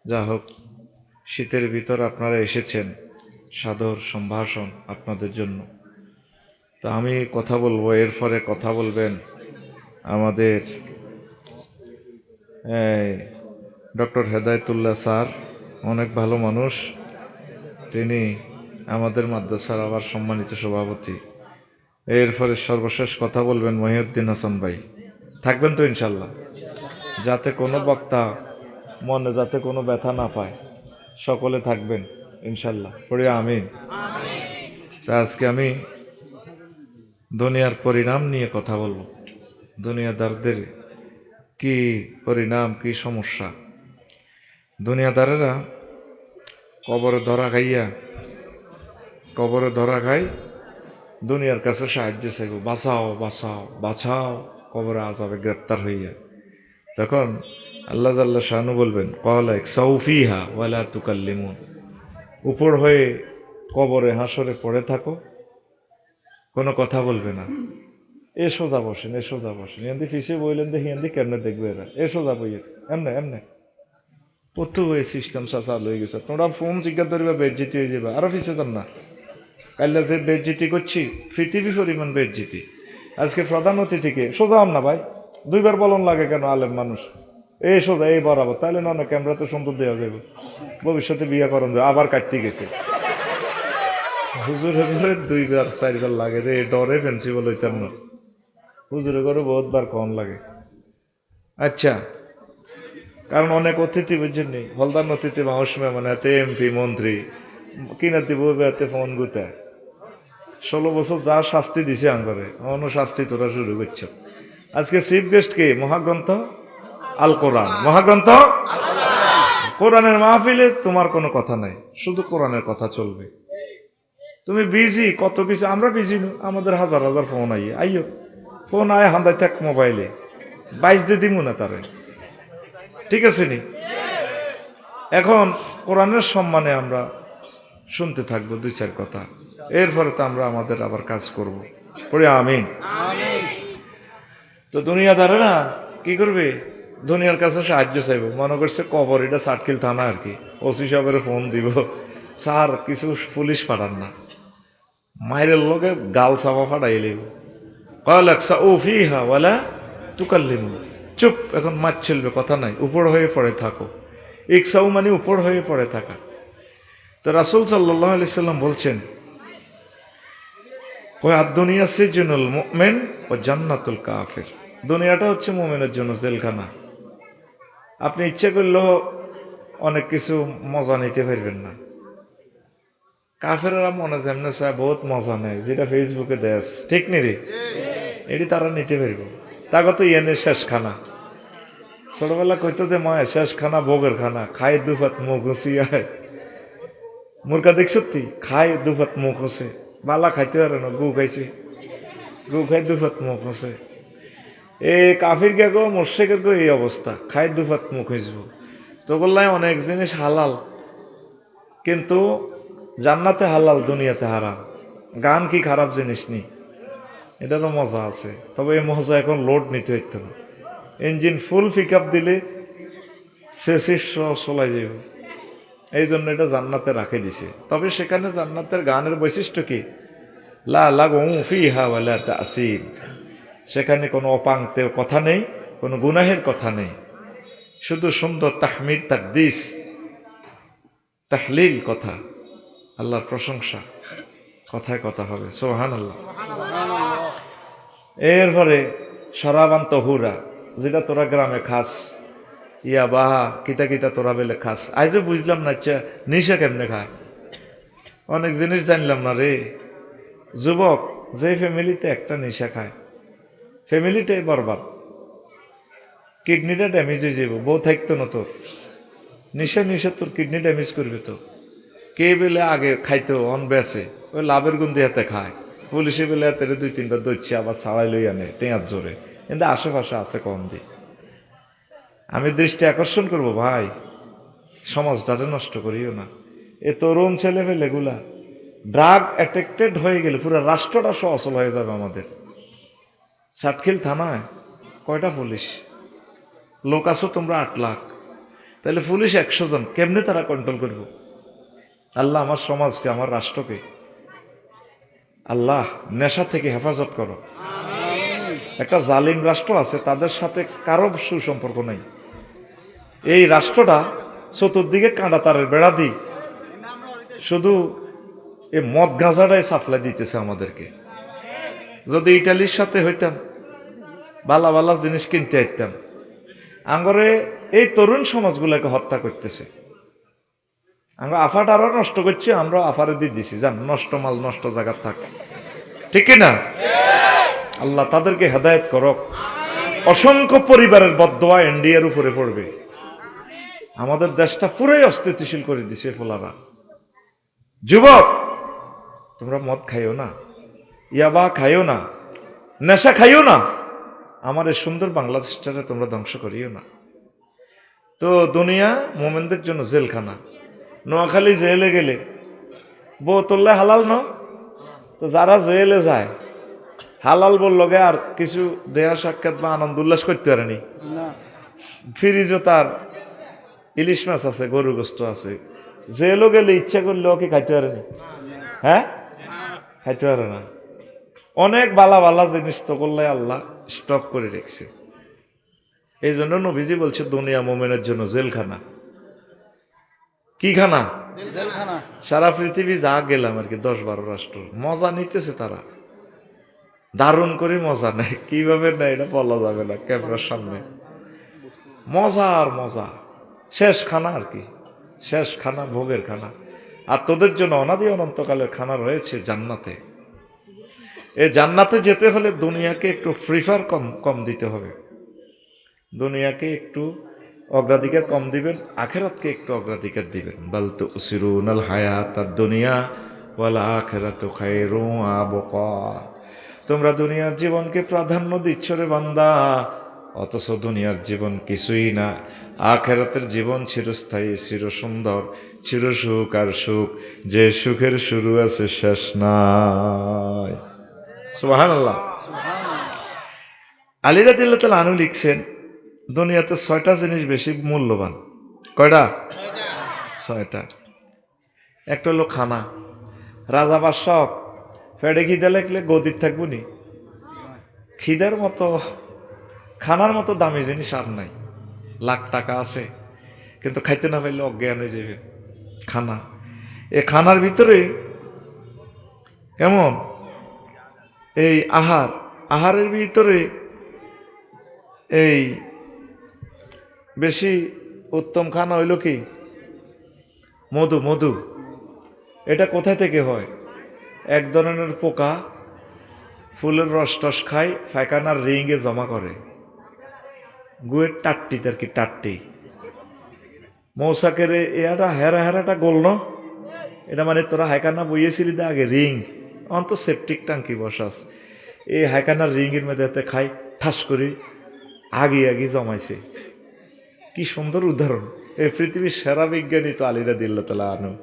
যা হোক, শীতের ভিতর আপনারা এসেছেন, সাদর সম্ভাষণ আপনাদের জন্য। তো আমি কথা বলবো, এরপরে কথা বলবেন আমাদের ডক্টর হেদায়েতুল্লাহ স্যার, অনেক ভালো মানুষ তিনি, আমাদের মাদ্রাসার আবার সম্মানিত সভাপতি। এরপরে সর্বশেষ কথা বলবেন মহিউদ্দিন হাসান ভাই। থাকবেন তো ইনশাল্লাহ? যাতে কোনো বক্তা মনে যাতে কোনো ব্যথা না পায়, সকলে থাকবেন ইনশাল্লাহ, পড়ি আমিন। তা আজকে আমি দুনিয়ার পরিণাম নিয়ে কথা বলবো। দুনিয়াদারদের কি পরিণাম, কি সমস্যা। দুনিয়াদারেরা কবরে ধরা খাই, দুনিয়ার কাছে সাহায্য চাইব, বাঁচাও বাঁচাও বাঁচাও, কবরে আযাবে গ্রেপ্তার হইয়া। তখন আল্লাহ জাল্লা শানু বলবেন, ক্বালা ইকসাউ ফিহা ওয়ালা তুকাল্লিমুন, উপর হয়ে কবরে হাসরে পড়ে থাকো, কোনো কথা বলবে না। এ সোজা বসেন, এন্দি ফিসে বইলেন দেখি এন্দি কেমনে দেখবে এরা, এ সোজা বইয়ের এমনে কত ওই সিস্টেম চালু হয়ে গেছে। তোমরা ফোন জিজ্ঞাসা করিবা বেজ্জিতি হয়ে যাবে, আরো ফিসে যান না। কাইলা যে বেজ্জিতি করছি, পৃথিবী পরিমাণ বেজ্জিতি। আজকে প্রধান অতিথিকে সোজা আম না ভাই, 2 বার বলন লাগে কেন? আলেম মানুষ এই সোজা, এই বরাবর, তাহলে না ক্যামেরাতে সুন্দর দেওয়া যাবে, ভবিষ্যতে বিয়ে করেন যাবে। আবার কাটতে গেছে হুজুরের ঘরে 2 বার 4 বার লাগে, যে ডরে ফেন্সি বলে না, হুজুরের ঘরে বহুতবার কম লাগে। আচ্ছা, কারণ অনেক অতিথি বুঝছেন নি, হলদার অতিথি মানুষ মানে এতে এমপি মন্ত্রী কিনা দিব এতে ফোন গুতায়। 16 বছর যা শাস্তি দিছে আঙ্গরে, অন্য শাস্তি তোরা শুরু করছ। আজকে চিফ গেস্ট কে? মহাগ্রন্থ আল কোরআন, মহাগ্রন্থ কোরআনের মাহফিলে তোমার কোনো কথা নাই, শুধু কোরআনের কথা চলবে। তুমি বিজি কত কিছু, আমরা বিজি নু, আমাদের হাজার হাজার ফোন আইও ফোন আয় হান্দাই থাক মোবাইলে, 22 দিয়ে দিমু না তারে, ঠিক আছে নি? এখন কোরআনের সম্মানে আমরা শুনতে থাকবো 2-4 কথা, এরপরে তো আমরা আমাদের আবার কাজ করব। পড়ে আমিন। তো দুনিয়াদারে না কি করবে, দুনিয়ার কাছে সাহায্য চাইব, মনে করছে কবর, এটা সাটকিল থানা আর কি, ওসি সাহেবের ফোন দিব, স্যার কিছু পুলিশ পাঠান না, মায়ের লোকে গাল চাপা ফাটাইলে কলেকসা ও ফিহা ওয়ালা তুকাল্লিমু, চুপ, এখন মাছ চলবে, কথা নাই, উপর হয়ে পড়ে থাকো। ইকসাউ মানে উপর হয়ে পড়ে থাকা। তো রাসূল সাল্লাল্লাহু আলাইহি সাল্লাম বলছেন, কয় আদ-দুনিয়া সিজনুল মুমিন ও জান্নাতুল কাফির, দুনিয়াটা হচ্ছে মুমিনের জন্য জেলখানা। আপনি ইচ্ছে করলেও অনেক কিছু মজা নিতে পারবেন না। কাফেররা মনে যেমনে চায় বহুত মজা নেয়, যেটা ফেসবুকে দেশ, ঠিক নি রে, এটি তারা নিতে পারব। তাকে তো ইয়েনে শেষ খানা, ছোটবেলা কইতো যে মায় শেষ খানা ভোগের খানা, খাই দুফাত মুখ হুঁচিয়ায়, মুরগা দেখ সত্যি খাই দুফাত মুখ হসে, বালা খাইতে পারে না, গু খাইছে, গু খাই দুফাত মুখ হসে। এ কাফির গে গো মোর্শেকের গো এই অবস্থা, খাই দুফাত মুখ হইসব। তো বললাই অনেক জিনিস হালাল, কিন্তু জান্নাতে হালাল, দুনিয়াতে হারাম। গান কি খারাপ জিনিস নি, এটারও মজা আছে, তবে এই মজা এখন লোড নিতে হইতো না। ইঞ্জিন ফুল পিক আপ দিলে শেষ চলাই যাব, এই জন্য এটা জান্নাতে রাখে দিছে। তবে সেখানে জান্নাতের গানের বৈশিষ্ট্য কি, লা লাগু ফিহা ওয়ালা তাসিম, সেখানে কোনো অপাংতের কথা নেই, কোনো গুনাহের কথা নেই, শুধু সুন্দর তাহমিদ, তাকদিস, তাহলিল কথা, আল্লাহর প্রশংসা, কথায় কথা হবে, সুবহানাল্লাহ। এরপরে শরাবান তহুরা, যেটা তোরা গ্রামে খাস, ইয়া বাহা কিতা কিতা তোরা বেলে খাস, আজও বুঝলাম না আচ্ছা নিশা কেমনে খায়, অনেক জিনিস জানলাম না রে। যুবক যে ফ্যামিলিতে একটা নেশা খায়, ফ্যামিলিটাই বরবাদ, কিডনিটা ড্যামেজ হয়ে যাব, বউ থাকতো না তোর, নেশা তোর কিডনি ড্যামেজ করবে তো। কে বেলে আগে খাইতো অন বেসে, ওই লাভের গুন্দি হাতে খায়, পুলিশে বেলে হাতে 2-3 বার দইছে, আবার ছাড়াই লই আনে টেঁয়ার জোরে, কিন্তু আশেপাশে আছে কম দি। আমি দৃষ্টি আকর্ষণ করব ভাই, সমাজটারে নষ্ট করিও না। এ তরুণ ছেলে পেলেগুলা ড্রাগ অ্যাট্রাক্টেড হয়ে গেলে পুরো রাষ্ট্রটা অচল হয়ে যাবে আমাদের। সাতখিল থানায় কয়টা পুলিশ লোক আছো তোমরা? 8 লাখ, তাহলে পুলিশ 100 জন, কেমনে তারা কন্ট্রোল করব? আল্লাহ আমার সমাজকে, আমার রাষ্ট্রকে আল্লাহ নেশা থেকে হেফাজত করো। একটা জালিম রাষ্ট্র আছে, তাদের সাথে কারো সুসম্পর্ক নাই। এই রাষ্ট্রটা চতুর্দিকে কাঁটা তারের বেড়া দিই, শুধু এই মদ গাঁজাটাই সাপ্লাই দিতেছে আমাদেরকে। যদি ইটালির সাথে হইতাম, বালা বালা জিনিস কিনতে আইতাম। আঙ্গরে এই তরুণ সমাজগুলোকে হত্যা করতেছে, আমরা আফাটা আরো নষ্ট করছি, আমরা আফারে দিয়ে দিছি, জান নষ্ট মাল নষ্ট জায়গার থাকে, ঠিক না? আল্লাহ তাদেরকে হেদায়েত করক। অসংখ্য পরিবারের বদদোয়া ইন্ডিয়ার উপরে পড়বে। আমাদের দেশটা পুরাই অস্থিতিশীল করে দিছে ফোলারা। যুবক তোমরা মদ খাইও না, ইয়াবা খাইও না, নেশা খাইও না, আমার এই সুন্দর বাংলাদেশটারে তোমরা ধ্বংস করিও না। তো দুনিয়া মোমেনদের জন্য জেলখানা। নোয়াখালী জেলে গেলে বউ তোল্লে হালাল ন, তো যারা জেলে যায় হালাল বলল গে আর কিছু দেয়া সাক্ষাৎ বা আনন্দ উল্লাস করতে পারেনি। ফ্রিজও তার ইলিশ মাছ আছে, গরু গোস্ত আছে, জেলও গেলে ইচ্ছা করলেও কি খাইতে পারেনি? হ্যাঁ, খাইতে পারে না। অনেক বালা বালা জিনিস তো করলে আল্লাহ স্টপ করে রেখেছে। এই জন্য নবীজি বলছে দুনিয়া মোমেনের জন্য জেলখানা। কি খানা? সারা পৃথিবী যা গেলাম আর কি 10-12 রাষ্ট্র মজা নিতেছে, তারা দারুণ করে মজা নেয়। কিভাবে নেয় এটা বলা যাবে না ক্যামেরার সামনে। মজা আর মজা, শেষ খানা আর কি, শেষ খানা, ভোগের খানা। আর তোদের জন্য অনাদি অনন্তকালের খানা রয়েছে জান্নাতে। এই জান্নাতে যেতে হলে দুনিয়াকে একটু প্রিফার কম দিতে হবে। দুনিয়াকে একটু অগ্রাধিকার কম দিবেন, আখেরাতকে একটু অগ্রাধিকার দিবেন। বাল তুসিরুনাল হায়াতাদ দুনিয়া ওয়াল আখিরাতু খায়রুম ওয়া আবকা। তোমরা দুনিয়ার জীবনকে প্রাধান্য দিচ্ছ রে বান্দা, অথচ দুনিয়ার জীবন কিছুই না। আখেরাতের জীবন চিরস্থায়ী, চিরসুন্দর, চিরসুখ আর সুখ, যে সুখের শুরু আছে শেষ নাই। সুবহানাল্লাহ। আলী রাদিয়াল্লাহু তাআলা আনহু লিখছেন, দুনিয়াতে 6টা জিনিস বেশি মূল্যবান। কয়টা? 6টা। একটা হলো খানা। রাজা বাদশাহ পেটে খিদে লাগলে গদির থাকবো নি? খিদের মতো, খানার মতো দামি জিনিস আর নাই। লাখ টাকা আছে কিন্তু খাইতে না পাইলে অজ্ঞান হয়ে যাবে। খানা, এ খানার ভিতরে কেমন এই আহারের ভিতরে এই বেশি উত্তম খানা হইল কি? মধু। এটা কোথায় থেকে হয়? এক ধরনের পোকা ফুলের রস টস খায়, পায়খানার রিংয়ে জমা করে। গুয়ের টাট্টি তার কি টাট্টি মৌসাকের এটা হেরাটা গোল ন, এটা মানে তোরা হাইকানা বইয়েছিলি দা আগে রিং অন্ত সেপটিক টাঙ্কি বসাস, এই হাইকানার রিংয়ের মধ্যে খাই ঠাস করে আগে জমাইছে। কি সুন্দর উদাহরণ! এই পৃথিবীর সেরা বিজ্ঞানী তো আলী রাদিয়াল্লাহু তাআলা আনহু।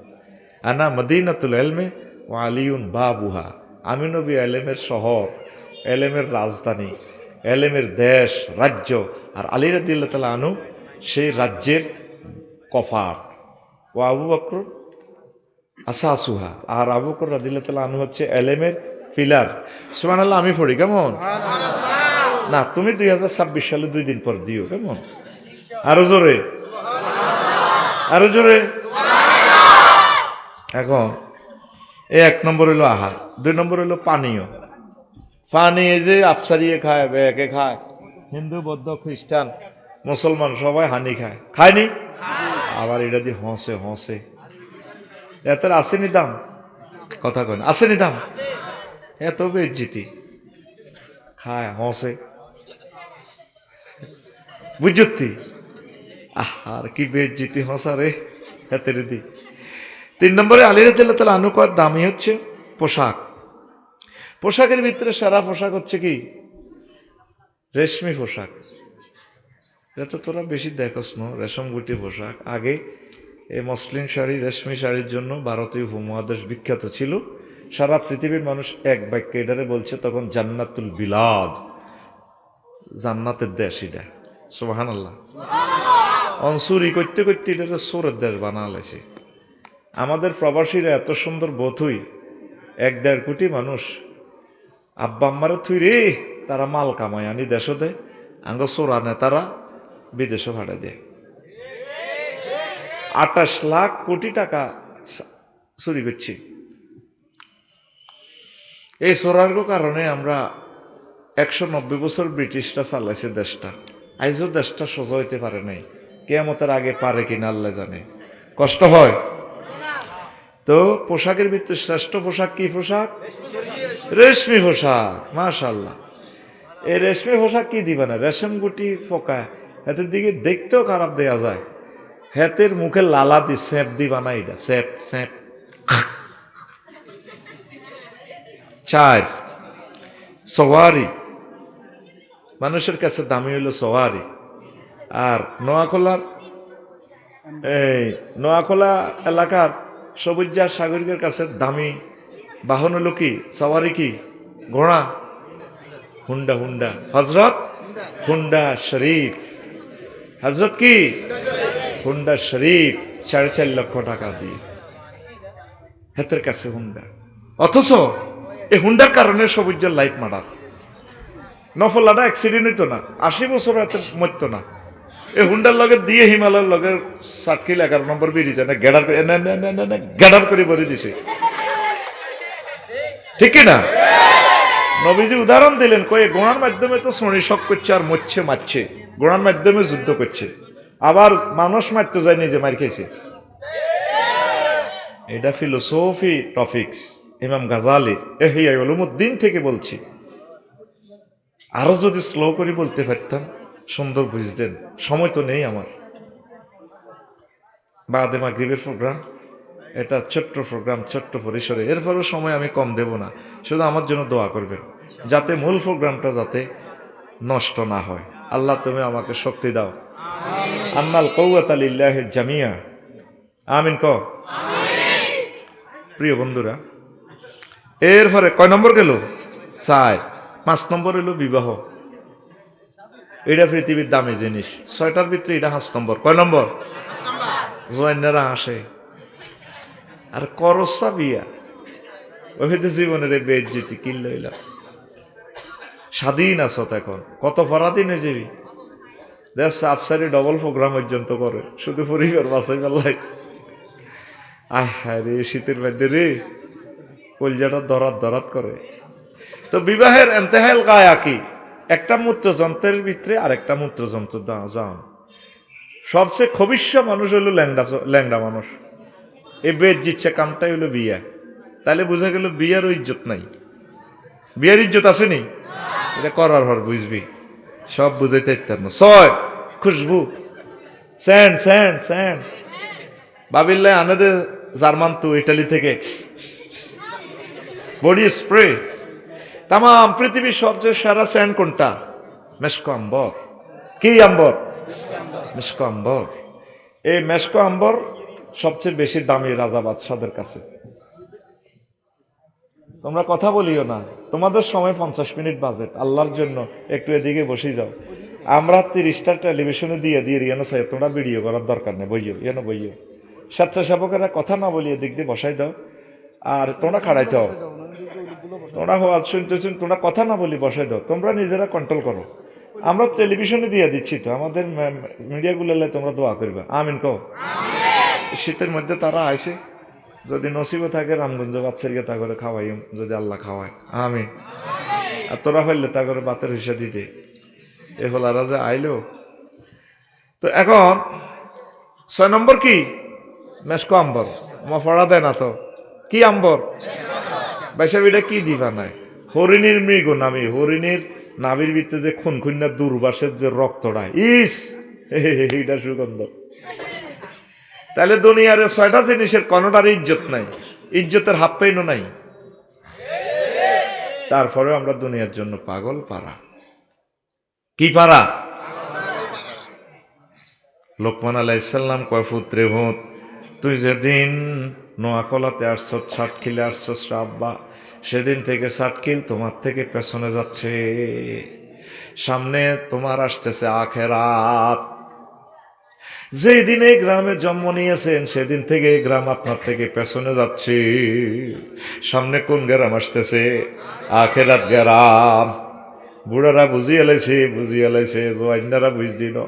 আনা মদিনাতুল ইলমি ওয়া আলিউন বাবুহা। আমি নবী এলেমের শহর, এলেমের রাজধানী, এলেমের দেশ, রাজ্য, আর আলী রাদিয়াল্লাহু তাআলা আনহু সেই রাজ্যের কফার। ও আবু বকর আসাসুহা, আর আবু বকর রাদিয়াল্লাহু তাআলা আনহু হচ্ছে এলেমের পিলার। সুবহানাল্লাহ। আমি পড়ি কেমন? না, তুমি 2026 সালে 2 দিন পর দিও কেমন? আরো জোরে, আরো জোরে। এখন এই 1 নম্বর হইল আহার, 2 নম্বর হইল পানীয়। পানি এই যে আফসারিয়ে খায়, বেকে খায়, হিন্দু বৌদ্ধ খ্রিস্টান মুসলমান সবাই হানি খায়, খায়নি? আবার এটা দিয়ে হসে এত আসেনি দাম, কথা কন আসেনি দাম, এত বেজ্জিতি খায় হসে, বুঝতি? আর কি বেজ্জিতি হসা রে হাতের দি। 3 নম্বরে আলী রাদিয়াল্লাহু তাআলা আনহু কর দামি হচ্ছে পোশাক। পোশাকের ভিতরে সারা পোশাক হচ্ছে কি? রেশমি পোশাক। এটা তো তোরা বেশি দেখস না, রেশম গুটি পোশাক। আগে এই মসলিন শাড়ি, রেশমি শাড়ির জন্য ভারতীয় উপমহাদেশ বিখ্যাত ছিল। সারা পৃথিবীর মানুষ এক বাক্যে এটারে বলছে তখন জান্নাতুল বিলাদ, জান্নাতের দেশ এটা। সুবহানাল্লাহ। অনসুরি করতে করতে এটা সোরের দেশ বানালেছে। আমাদের প্রবাসীরা এত সুন্দর বোধই, 1-1.5 কোটি মানুষ আব্বা আম্মারে থুই রে, তারা মাল কামায় আনি দেশও দেয়, আঙ্গ সোরা নেতারা বিদেশে ভাড়া দেয়। 28 লাখ কোটি টাকা চুরি করছি। এই সোরার কারণে আমরা 190 বছর ব্রিটিশরা চালাইছে দেশটা, আইজও দেশটা সোজা হইতে পারে নাই। কিয়ামতের আগে পারে কিনা আল্লাহ জানে, কষ্ট হয়। তো পোশাকের ভিতরে শ্রেষ্ঠ পোশাক কি পোশাক? রেশমি পোশাক। মাশাআল্লাহ। এই রেশমি পোশাক কি দিবে না? রেশম গুটি ফোকা, হাতের দিকে দেখতেও খারাপ দেয়া যায়, হাতের মুখে লালা দি স্যাপ দি বানাই, এটা স্যাপ স্যাপ। 4 সওয়ারি, মানুষের কাছে দামি হইল সওয়ারি। আর নোয়াখোলা এলাকার সবুজা সাগরিকের কাছে দামি বাহন হলো কি? সওয়ারি কি? ঘোড়া, হুন্ডা। হজরত হুন্ডা শরীফ, হজরত কি? হুন্ডা শরীফ, 4.5 লক্ষ টাকা দিয়ে হাতের কাছে হুন্ডা। অথচ এই হুন্ডার কারণে সবুজের লাইফ মার্ডার। নফলাটা অ্যাক্সিডেন্ট হইতো না, 80 বছর এত মরতো না। এই হুন্ডার লগে দিয়ে হিমালয়ের লগে 11 নম্বর বেরিয়ে যায় না, গ্যাডার করে ভরে দিছে, ঠিক না? নবীজি উদাহরণ দিলেন, কয়ে গোড়ার মাধ্যমে তো শ্রণী শক করছে আর মারছে, গোড়ার মাধ্যমে যুদ্ধ করছে, আবার মানুষ মারতে যায়, নিজে মার খেয়েছে। এটা ফিলোসফি টপিকস ইমাম গাজালির ইহয়া উলুমুদ্দিন থেকে বলছি। আরো যদি স্লো করে বলতে পারতাম সুন্দর বুঝতেন। সময় তো নেই আমার। বাদে মাগরিবের প্রোগ্রাম, এটা ছোট্ট প্রোগ্রাম, ছোট্ট পরিসরে, এরপরও সময় আমি কম দেব না। শুধু আমার জন্য দোয়া করবেন যাতে মূল প্রোগ্রামটা যাতে নষ্ট না হয়। আল্লাহ তুমি আমাকে শক্তি দাও। আন্নাল কওয়াতা লিল্লাহি জামিয়া, আমিন ক। প্রিয় বন্ধুরা, এরপরে কয় নম্বর গেল? 4। 5 নম্বর হলো বিবাহ। এটা পৃথিবীর দামি জিনিস। 6টার ভিতরে এটা 5 নম্বর। কয় নম্বর? জয়েনারা আসে আর করসা বিয়া, ওই জীবনের বেজ্জিতি কিল লইলা। স্বাধীন আছো এখন, কত পরাধীন হয়ে যাবি। দেখ আফসারি ডবল প্রোগ্রাম পর্যন্ত করে শুধু পরিবার বাসাই পাল্লাই। আয় হ্যাঁ রে, শীতের মধ্যে রে কলজাটা দরাত করে। তো বিবাহের এন্তেহাল গায়া কি? একটা মূত্রযন্ত্রের ভিতরে আরেকটা মূত্রযন্ত্র যান। সবচেয়ে খবিষ্য মানুষ হইল ল্যাংডা মানুষ। এই বেদ জিচ্ছে কামটাই হইলো বিয়া। তাহলে বোঝা গেল বিয়ারও ইজ্জত নাই। বিয়ার ইজ্জত আসেনি, এটা করার হর বুঝবি। সব বুঝাইতে ইত্যার না। 6 খুশবু, স্যান্ড স্যান্ড স্যান্ড বাবিল্লাই আনাদে জার্মান তো ইটালি থেকে বডি স্প্রে। তাম পৃথিবীর সবচেয়ে সেরা স্যান্ড কোনটা? মেশকো আম্বর। কি আম্বর? মেশকো আম্বর। এই মেশকো আম্বর সবচেয়ে বেশি দামি রাজা বাদশাদের কাছে। তোমরা কথা বলিও না, তোমাদের সময় 50 মিনিট বাজেট। আল্লাহর জন্য একটু এদিকে বসে যাও। আমরা 30টা টেলিভিশনে দিয়ে রিয়ানো চাই, তোমরা ভিডিও করার দরকার নেই, বইও এনো বইও। স্বেচ্ছাসেবকেরা কথা না বলি এদিক দিয়ে বসাই দাও, আর তোমরা খাড়াইতে হও। তোমরা হওয়া শুনতেছেন, তোমরা কথা না বলি বসাই দাও। তোমরা নিজেরা কন্ট্রোল করো। আমরা টেলিভিশনে দিয়ে দিচ্ছি তো, আমাদের মিডিয়াগুলো তোমরা দোয়া করবে। আমিন কও। শীতের মধ্যে তারা আইসে, যদি নসিবে থাকে রামগঞ্জ বাচ্চারিকে তা করে খাওয়াই, যদি আল্লাহ খাওয়ায়। আমি আর তোরা ফেললে তা করে বাতের হিসা দিতে এ হলারা যে আইলো। তো এখন 6 নম্বর কি? মেশকো আম্বর। মা ফড়া দেয় না তো কি আম্বর? বাইসাবিটা কি দিবা নাই? হরিণীর মৃগ নামি, হরিণীর নাভির ভিতরে যে খুনখুন্যার দুর্বাসের যে রক্তটা, ইস এইটা সুগন্ধ। তাহলে দুনিয়ার 6টা জিনিসের কোনোটার ইজ্জত নাই, ইজ্জতের হাফ পেইনও নাই। তারপরে আমরা দুনিয়ার জন্য পাগল পারা। কি পারা? লোকমান আলাইহিস সালাম কয়, পুত্রে ভূত, তুই যেদিন নোয়াখলাতে আসছ, ষাটখিলে আসছ আব্বা, সেদিন থেকে ষাটখিল তোমার থেকে পেছনে যাচ্ছে, সামনে তোমার আসতেছে আখেরাত। যেই দিনে গ্রামে জন্ম নিয়েছেন সেদিন থেকে গ্রাম আপনার থেকে পেছনে যাচ্ছে, সামনে কোন গ্রাম আসতেছে? আখেরাত গ্রাম। বুড়ারা বুঝিয়ে লাইছে, জোয়াইনারা বুঝলি না।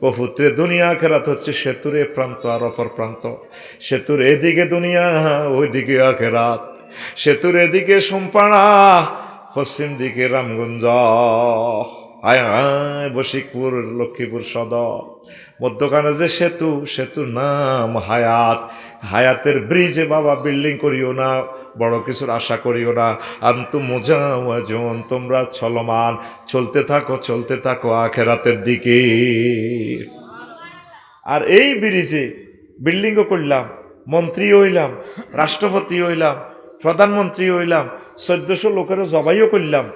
ও পুত্রে, দুনিয়া আখেরাত হচ্ছে সেতুর এ প্রান্ত আর অপর প্রান্ত। সেতুর এদিকে দুনিয়া, ওইদিকে আখেরাত। সেতুর এদিকে সোমপাড়া, পশ্চিম দিকে রামগঞ্জ, আয় আয় বশিকপুর, লক্ষ্মীপুর সদর। মধ্যখানে যে সেতু, সেতুর নাম হায়াত। হায়াতের ব্রিজে বাবা বিল্ডিং করিও না, বড় কিছুর আশা করিও না। আন্তু মুজাওয়াজুন, তোমরা চলমান, চলতে থাকো আখেরাতের দিকে। আর এই ব্রিজে বিল্ডিংও করলাম, মন্ত্রী হইলাম, রাষ্ট্রপতি হইলাম, প্রধানমন্ত্রী হইলাম, 1400 লোকেরও জবাইও করলাম,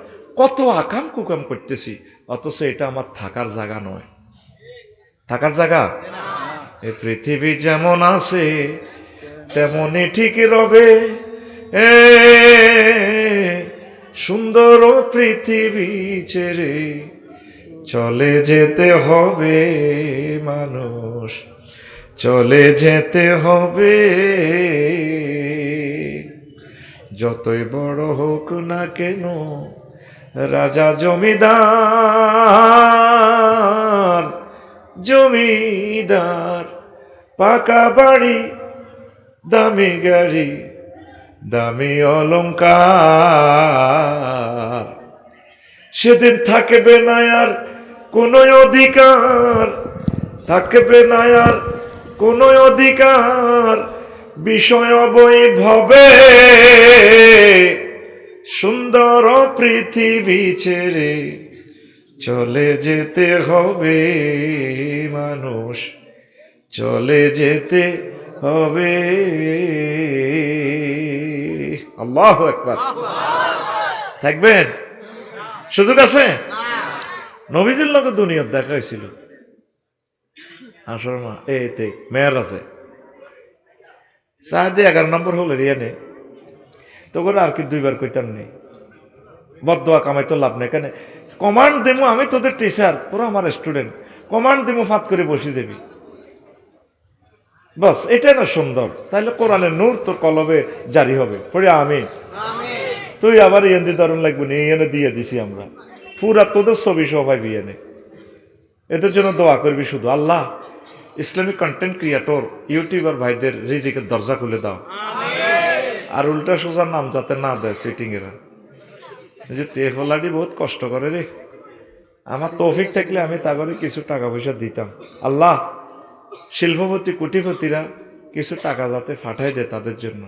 কত আকাম কুকাম করতেছি, অথচ এটা আমার থাকার জায়গা নয়। থাকার জায়গা? এই পৃথিবী যেমন আছে তেমনই ঠিক রবে, এ সুন্দর পৃথিবী ছেড়ে চলে যেতে হবে মানুষ, চলে যেতে হবে। যতই বড় হোক না কেন রাজা জমিদার, পাকা বাড়ি, দামি গাড়ি, দামি অলংকার, সেদিন থাকবে না আর কোনো অধিকার, থাকবে না আর কোনো অধিকার বিষয় বৈভবে, সুন্দর পৃথিবী ছেড়ে চলে যেতে হবে মানুষ, চলে যেতে হবে। আল্লাহু আকবার। থাকবেন? সুযোগ আছে? নবীজির লোকের দুনিয়ার দেখা হয়েছিল আসর মা এতে মেয়ের আছে সাহায্যে 11 নম্বর হল রিয়ানে তো করে আর কি দুইবার কইতাম নেই বদোয়া কামাই তো লাভ নেই কেন কমান্ড দেবো আমি তোদের টিচার তোরা আমার স্টুডেন্ট কমান্ড দেবো ফাঁত করে বসে যাবি বাস এটাই না সুন্দর তাহলে কোরআনের নূর তোর কলবে জারি হবে পড়ে আমি তুই আবার ইয়েন্দি দারুণ লাগবে নি ইয়েনে দিয়ে দিছি আমরা পুরা তোদের ছবি সবাই বিয়েনে এদের জন্য দোয়া করবি শুধু আল্লাহ ইসলামিক কন্টেন্ট ক্রিয়েটর ইউটিউবার ভাইদের রিজিকের দরজা খুলে দাও আর উল্টা সোজার নাম যাতে না দেয় সিটিং এরা যে তেফলাডি বহুত কষ্ট করে রে আমার তৌফিক থাকলে আমি তা করে কিছু টাকা পয়সা দিতাম আল্লাহ শিল্পপতি কোটিপতিরা কিছু টাকা যাতে পাঠাই দেয় তাদের জন্য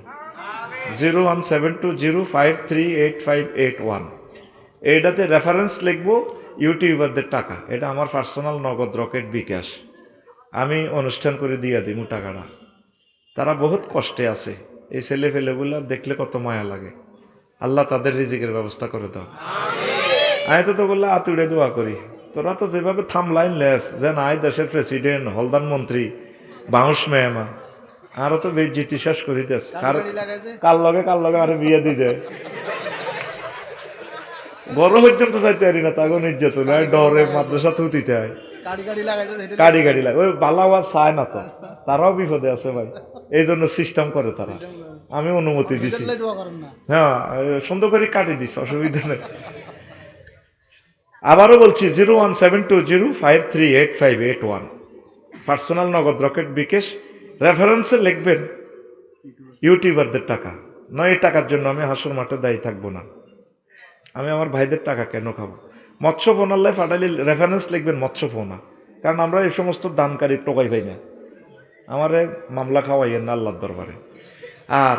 01720538581 এইটাতে রেফারেন্স লিখবো ইউটিউবারদের টাকা এটা আমার পার্সোনাল নগদ রকেট বিকাশ আমি অনুষ্ঠান করে দিয়ে দিই টাকাটা তারা বহুত কষ্টে আছে এই ছেলে ফেলেগুলো দেখলে কত মায়া লাগে আল্লাহ তাদের রিজিকের ব্যবস্থা করে দাও আমি তো বললে আতুড়ে দোয়া করি তোরা তো যেভাবে থামলাইন লেস যে নাই দেশের প্রেসিডেন্ট হলদান মন্ত্রী বাউস মেহমা আরো তো বেজ্জিতি শেষ করি দেশ কার লগে আরো বিয়ে দিতে গরম পর্যন্ত চাইতে পারি না তাকে নির্যাত ডরে মাদ্রাসা থুতিতে হয় গাড়ি লাগে ওই বালা আওয়াজ চায় না তো তারাও বিপদে আছে ভাই এই জন্য সিস্টেম করে তারা আমি অনুমতি দিছি হ্যাঁ সুন্দর করে কাটি দিছি অসুবিধা নেই আবারও বলছি 01720538581 পার্সোনাল নগদ রকেট বিকাশ রেফারেন্সে লিখবেন ইউটিউবারদের টাকা নয় এই টাকার জন্য আমি হাসর মাঠে দায়ী থাকবো না আমি আমার ভাইদের টাকা কেন খাবো মৎস্য ফোনাল্লায় ফাটাইলে রেফারেন্স লিখবেন মৎস্য ফোনা কারণ আমরা এই সমস্ত দানকারী টোকাই পাই না আমারে মামলা খাওয়াইয়েন না আল্লাহর দরবারে আর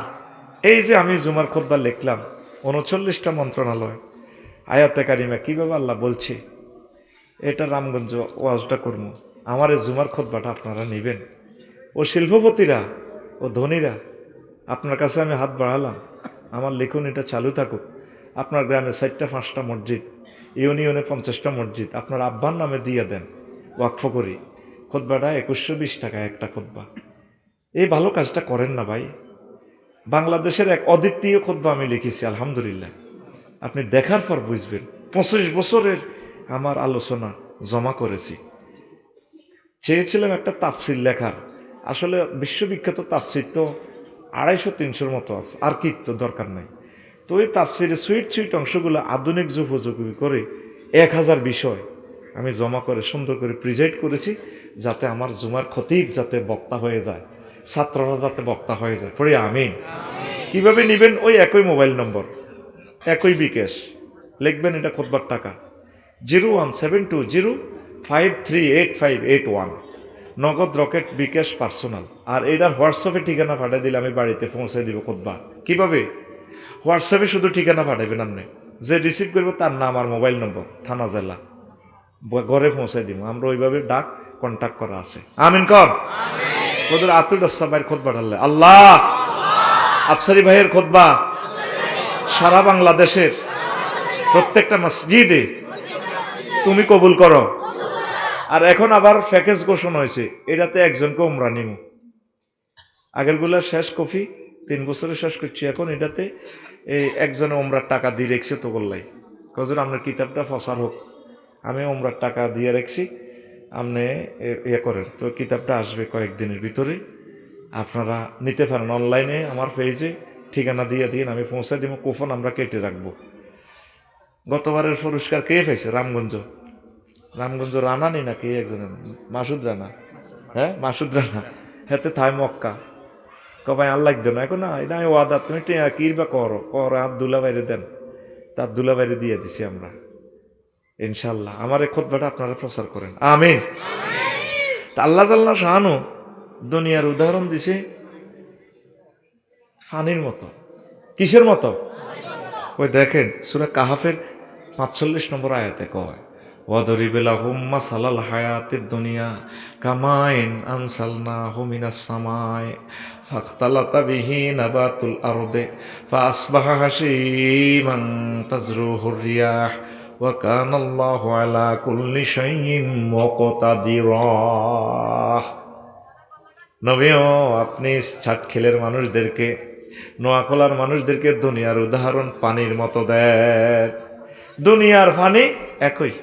এই যে আমি জুমার খুতবা লিখলাম 39টা মন্ত্রণালয় আয়াতে কারিমা কীভাবে আল্লাহ বলছে এটা রামগঞ্জ ওয়াজটা করবো আমার এই জুমার খুতবাটা আপনারা নেবেন ও শিল্পপতিরা ও ধনীরা আপনার কাছে আমি হাত বাড়ালাম আমার লিখুন এটা চালু থাকুক আপনার গ্রামে 4টা 5টা মসজিদ ইউনিয়নে 50টা মসজিদ আপনার আব্বার নামে দিয়ে দেন ওয়াকফ করি খুতবাটা 2120 টাকা একটা খুতবা এই ভালো কাজটা করেন না ভাই বাংলাদেশের এক অদ্বিতীয় খুতবা আমি লিখেছি আলহামদুলিল্লাহ আপনি দেখার পর বুঝবেন 25 বছরের আমার আলোচনা জমা করেছি চেয়েছিলাম একটা তাফসির লেখার আসলে বিশ্ববিখ্যাত তাফসির তো 250-300 মতো আছে আর কি তো দরকার নাই তো ওই তাফসিরে সুইট অংশগুলো আধুনিক যুগোপযোগী করে 1000 বিষয় আমি জমা করে সুন্দর করে প্রিজাইড করেছি যাতে আমার জুমার খতিব যাতে বক্তা হয়ে যায় ছাত্ররা যাতে বক্তা হয়ে যায় পড়ে আমিন কিভাবে নেবেন ওই একই মোবাইল নম্বর একই বিকাশ লিখবেন এটা খুতবার টাকা 01720538581 নগদ রকেট বিকাশ পার্সোনাল আর এটার হোয়াটসঅ্যাপে ঠিকানা পাঠিয়ে দিলে আমি বাড়িতে পৌঁছে দিব খুতবা কিভাবে হোয়াটসঅ্যাপে শুধু ঠিকানা পাঠাবেন আপনি যে রিসিভ করবে তার নাম আর মোবাইল নম্বর থানা জেলা ঘরে পৌঁছে দিব আমরা ওইভাবে ডাক কন্ট্যাক্ট করা আছে আমিন কর ওদের আতুল আসা ভাইয়ের খুতবা ঢাললে আল্লাহ আফসারি ভাইয়ের খুতবা সারা বাংলাদেশের প্রত্যেকটা মসজিদে তুমি কবুল করো আর এখন আবার প্যাকেজ ঘোষণা হয়েছে এটাতে একজনকে উমরা নিব আগেরগুলা শেষ কফি 3 বছরে শেষ করছি এখন এটাতে এই একজনে উমরার টাকা দিয়ে রেখছে তো বললাই কজন আপনার কিতাবটা ফসার হোক আমি উমরার টাকা দিয়ে রেখছি আপনি ইয়ে করেন তো কিতাবটা আসবে কয়েকদিনের ভিতরে আপনারা নিতে পারেন অনলাইনে আমার পেজে ঠিকানা দিয়ে দিন আমি পৌঁছে দিব কুপন আমরা কেটে রাখবো গতবারের পুরস্কার কে পেয়েছে রামগঞ্জ রানা নি নাকি একজনের মাসুদ রানা হ্যাঁ মাসুদ রানা হাতে থাই মক্কা কবাই আর লাগতো না এখন না এটা ওয়াদা তুমি কি বা করো আর দুলা বাইরে দেন তার দুলা বাইরে দিয়ে দিছি আমরা ইনশাল্লাহ আমার এই খুতবাটা আপনারা প্রচার করেন আমিন আল্লাহ জাল্লা শাহানু দুনিয়ার উদাহরণ দিছে ফানির মতো কিসের মতো ওই দেখেন সূরা কাহাফের 45 নম্বর আয়াতে কয় ওয়াদরিব লাহুম মাসালাল হায়াতিদ দুনিয়া কামাইন আনসালনাহু মিনাস সামাই ফাখতালাতা বিহি নাবাতুল আরদে ফাআসবাহা হাশীমান তাজরুহুর রিয়াহ ওয়া কানাল্লাহু আলা কুল্লি শাইইন মুকতাদিরা। নবীও আপনি ছাটখিলের মানুষদেরকে, নোয়াখোলার মানুষদেরকে দুনিয়ার উদাহরণ পানির মতো দেন। দুনিয়ার পানি একই,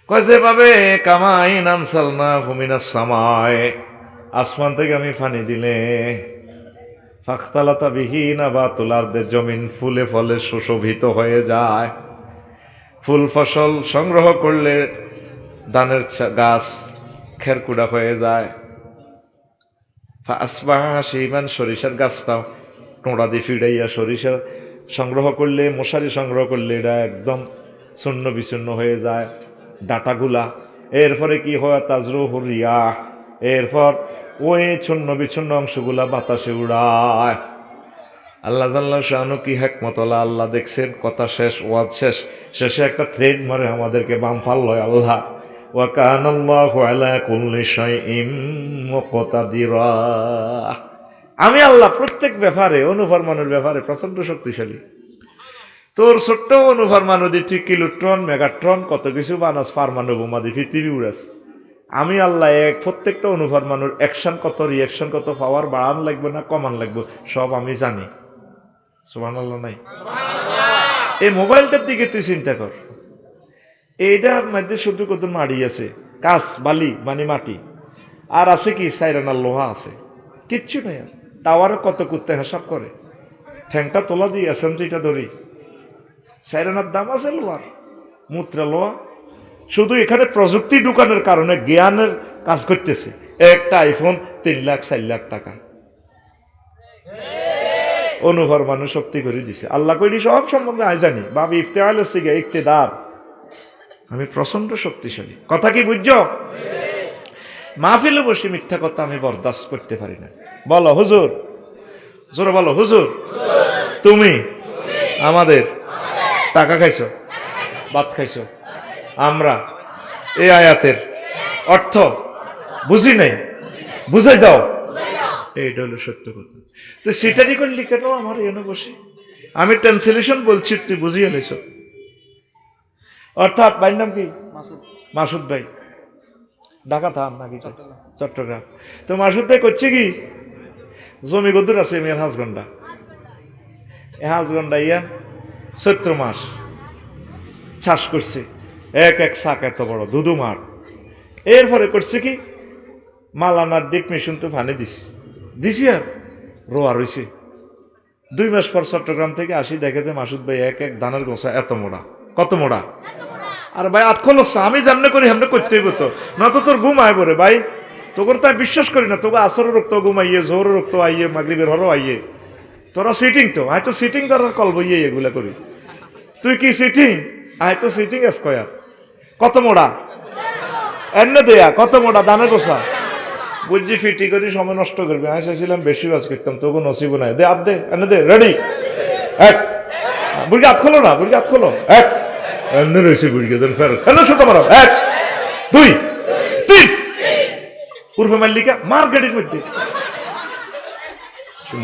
কয় যেভাবে কামাইন আনসালনাহু মিনাস সামাই, আসমান থেকে আমি পানি দিলে, ফাখতালাতা বিহি নাবাতুল আরদে, জমিন ফুলে ফলে সুশোভিত হয়ে যায়। ফুল ফসল সংগ্রহ করলে ধানের গাছ খেরকুড়া হয়ে যায়। আসবাহা হাশীমান, সরিষার গাছটাও টোঁড়া দিয়ে ফিরাইয়া সরিষা সংগ্রহ করলে, মশারি সংগ্রহ করলে এটা একদম চূর্ণ বিচূর্ণ হয়ে যায় ডাঁটাগুলা। এরপরে কি হয়, তাজরুহুর রিয়াহ, এরপর ওই চূর্ণ বিচূর্ণ অংশগুলা বাতাসে উড়ায়। আল্লাহ জাল্লা শানু কি হিকমতওয়ালা আল্লাহ দেখছেন। কথা শেষ, ওয়াজ শেষ, শেষে একটা থ্রেড মারে আমাদেরকে বাম ফাল্লয় আল্লাহ, ওয়া কানাল্লাহু আলা কুল্লি শাইইন মুকতাদিরা। আমি আল্লাহ প্রত্যেক ব্যাপারে, অনুফরমানের ব্যাপারে প্রচন্ড শক্তিশালী। তোর ছোট্ট অনুফরমানু দি তুই কিলোট্রন মেগাট্রন কত কিছু বানাস, পারমাণু বোমা দি পৃথিবী উড়াস। আমি আল্লাহ এক প্রত্যেকটা অনুফরমানুর অ্যাকশন কত, রিয়াকশন কত, পাওয়ার বাড়ান লাগবে না কমান লাগবে সব আমি জানি। সুবহানাল্লাহ নাই? এই মোবাইলটার দিকে তুই চিন্তা কর, এইটার মধ্যে শুধু কত মাড়ি আছে, কাঁচ বালি মানে মাটি, আর আছে কি সাইরানার লোহা আছে, কিচ্ছু নেই। আর টাওয়ারে কত কুত্তে হিসাব করে, ঠ্যাংটা তোলা দিয়ে এসএমজিটা ধরি, সাইরানার দাম আছে লোহার, মুত্রা লোহা। শুধু এখানে প্রযুক্তি ঢুকানোর কারণে জ্ঞানের কাজ করতেছে। একটা আইফোন 3 লাখ 4 লাখ টাকা অনুভর মানুষ শক্তি করে দিছে। আল্লাহ কইলি সব সম্বন্ধে আই জানি, বাবি ইফতেআল হচ্ছে গিয়ে ইক্তেদার, আমি প্রচন্ড শক্তিশালী। কথা কি বুঝছো? মাহফিলে বসে মিথ্যা কথা আমি বরদাস্ত করতে পারি না। বলো হুজুর, জোরে বলো হুজুর, তুমি আমাদের টাকা খাইছো, ভাত খাইছো, আমরা এই আয়াতের অর্থ বুঝি নাই, বুঝাই দাও, এইটা হলো সত্য কথা। তো সেটারই করে লিখে দাও আমার এনে বসে, আমি ট্রান্সলেশন বলছি, তুই বুঝিয়ে নিছ। অর্থাৎ ভাইয়ের নাম কি? মাসুদ ভাই। ঢাকা থাম নাকি চট্টগ্রাম? তো মাসুদ ভাই করছে কি, জমি গদুর আছে মেয়ের হাঁসগন্ডা, এ হাঁসগন্ডা ইয়া চৈত্র মাস চাষ করছে, এক এক শাক এত বড় দুদু মাঠ। এরপরে করছে কি, মালানার ডিপ মেশিন তো ফানে দিছি আর রোয়া রয়েছে। 2 মাস পর চট্টগ্রাম থেকে আসি, দেখে যে মাসুদ ভাই এক এক দানের গোছা এত মোড়া। কত মোড়া? আর ভাই আতখল আমি যেমনে করি হেমনে করতে হইব তো, নয়তো তোর ঘুম আয় পরে ভাই। তোর তো আমি বিশ্বাস করি না, তোকে আসরও রক্ত ঘুমাইয়ে, জোরও রক্ত আইয়ে, মাগরিবের হরও আইয়ে। তোরা সিটিং তো, আয় তো সিটিং করার কল বইয়ে এগুলা করি। তুই কি সিটিং? আয় তো সিটিং স্কয়ার। কত মোড়া? এনে দেয়া কত মোড়া দানের গোছা। বুঝছি ফিটি করি সময় নষ্ট করবি, আমি চাইছিলাম বেশি কাজ করতাম, তবু নসিব নাই। দে আপ দে, এনে দে, রেডি এক। বুড়ি হাত খোলো না, বুড়ি হাত খোলো, এক। এনে রয়েছে বুড়িকে ধরে ফেরত, এনে সুতো মারো, 1 2 3। পূর্বে মাল্লিকা মার গাড়ির মধ্যে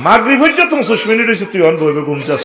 মাগরিব হইতে 50 মিনিট হয়েছে, তুই অন বইবে ঘুমচাস।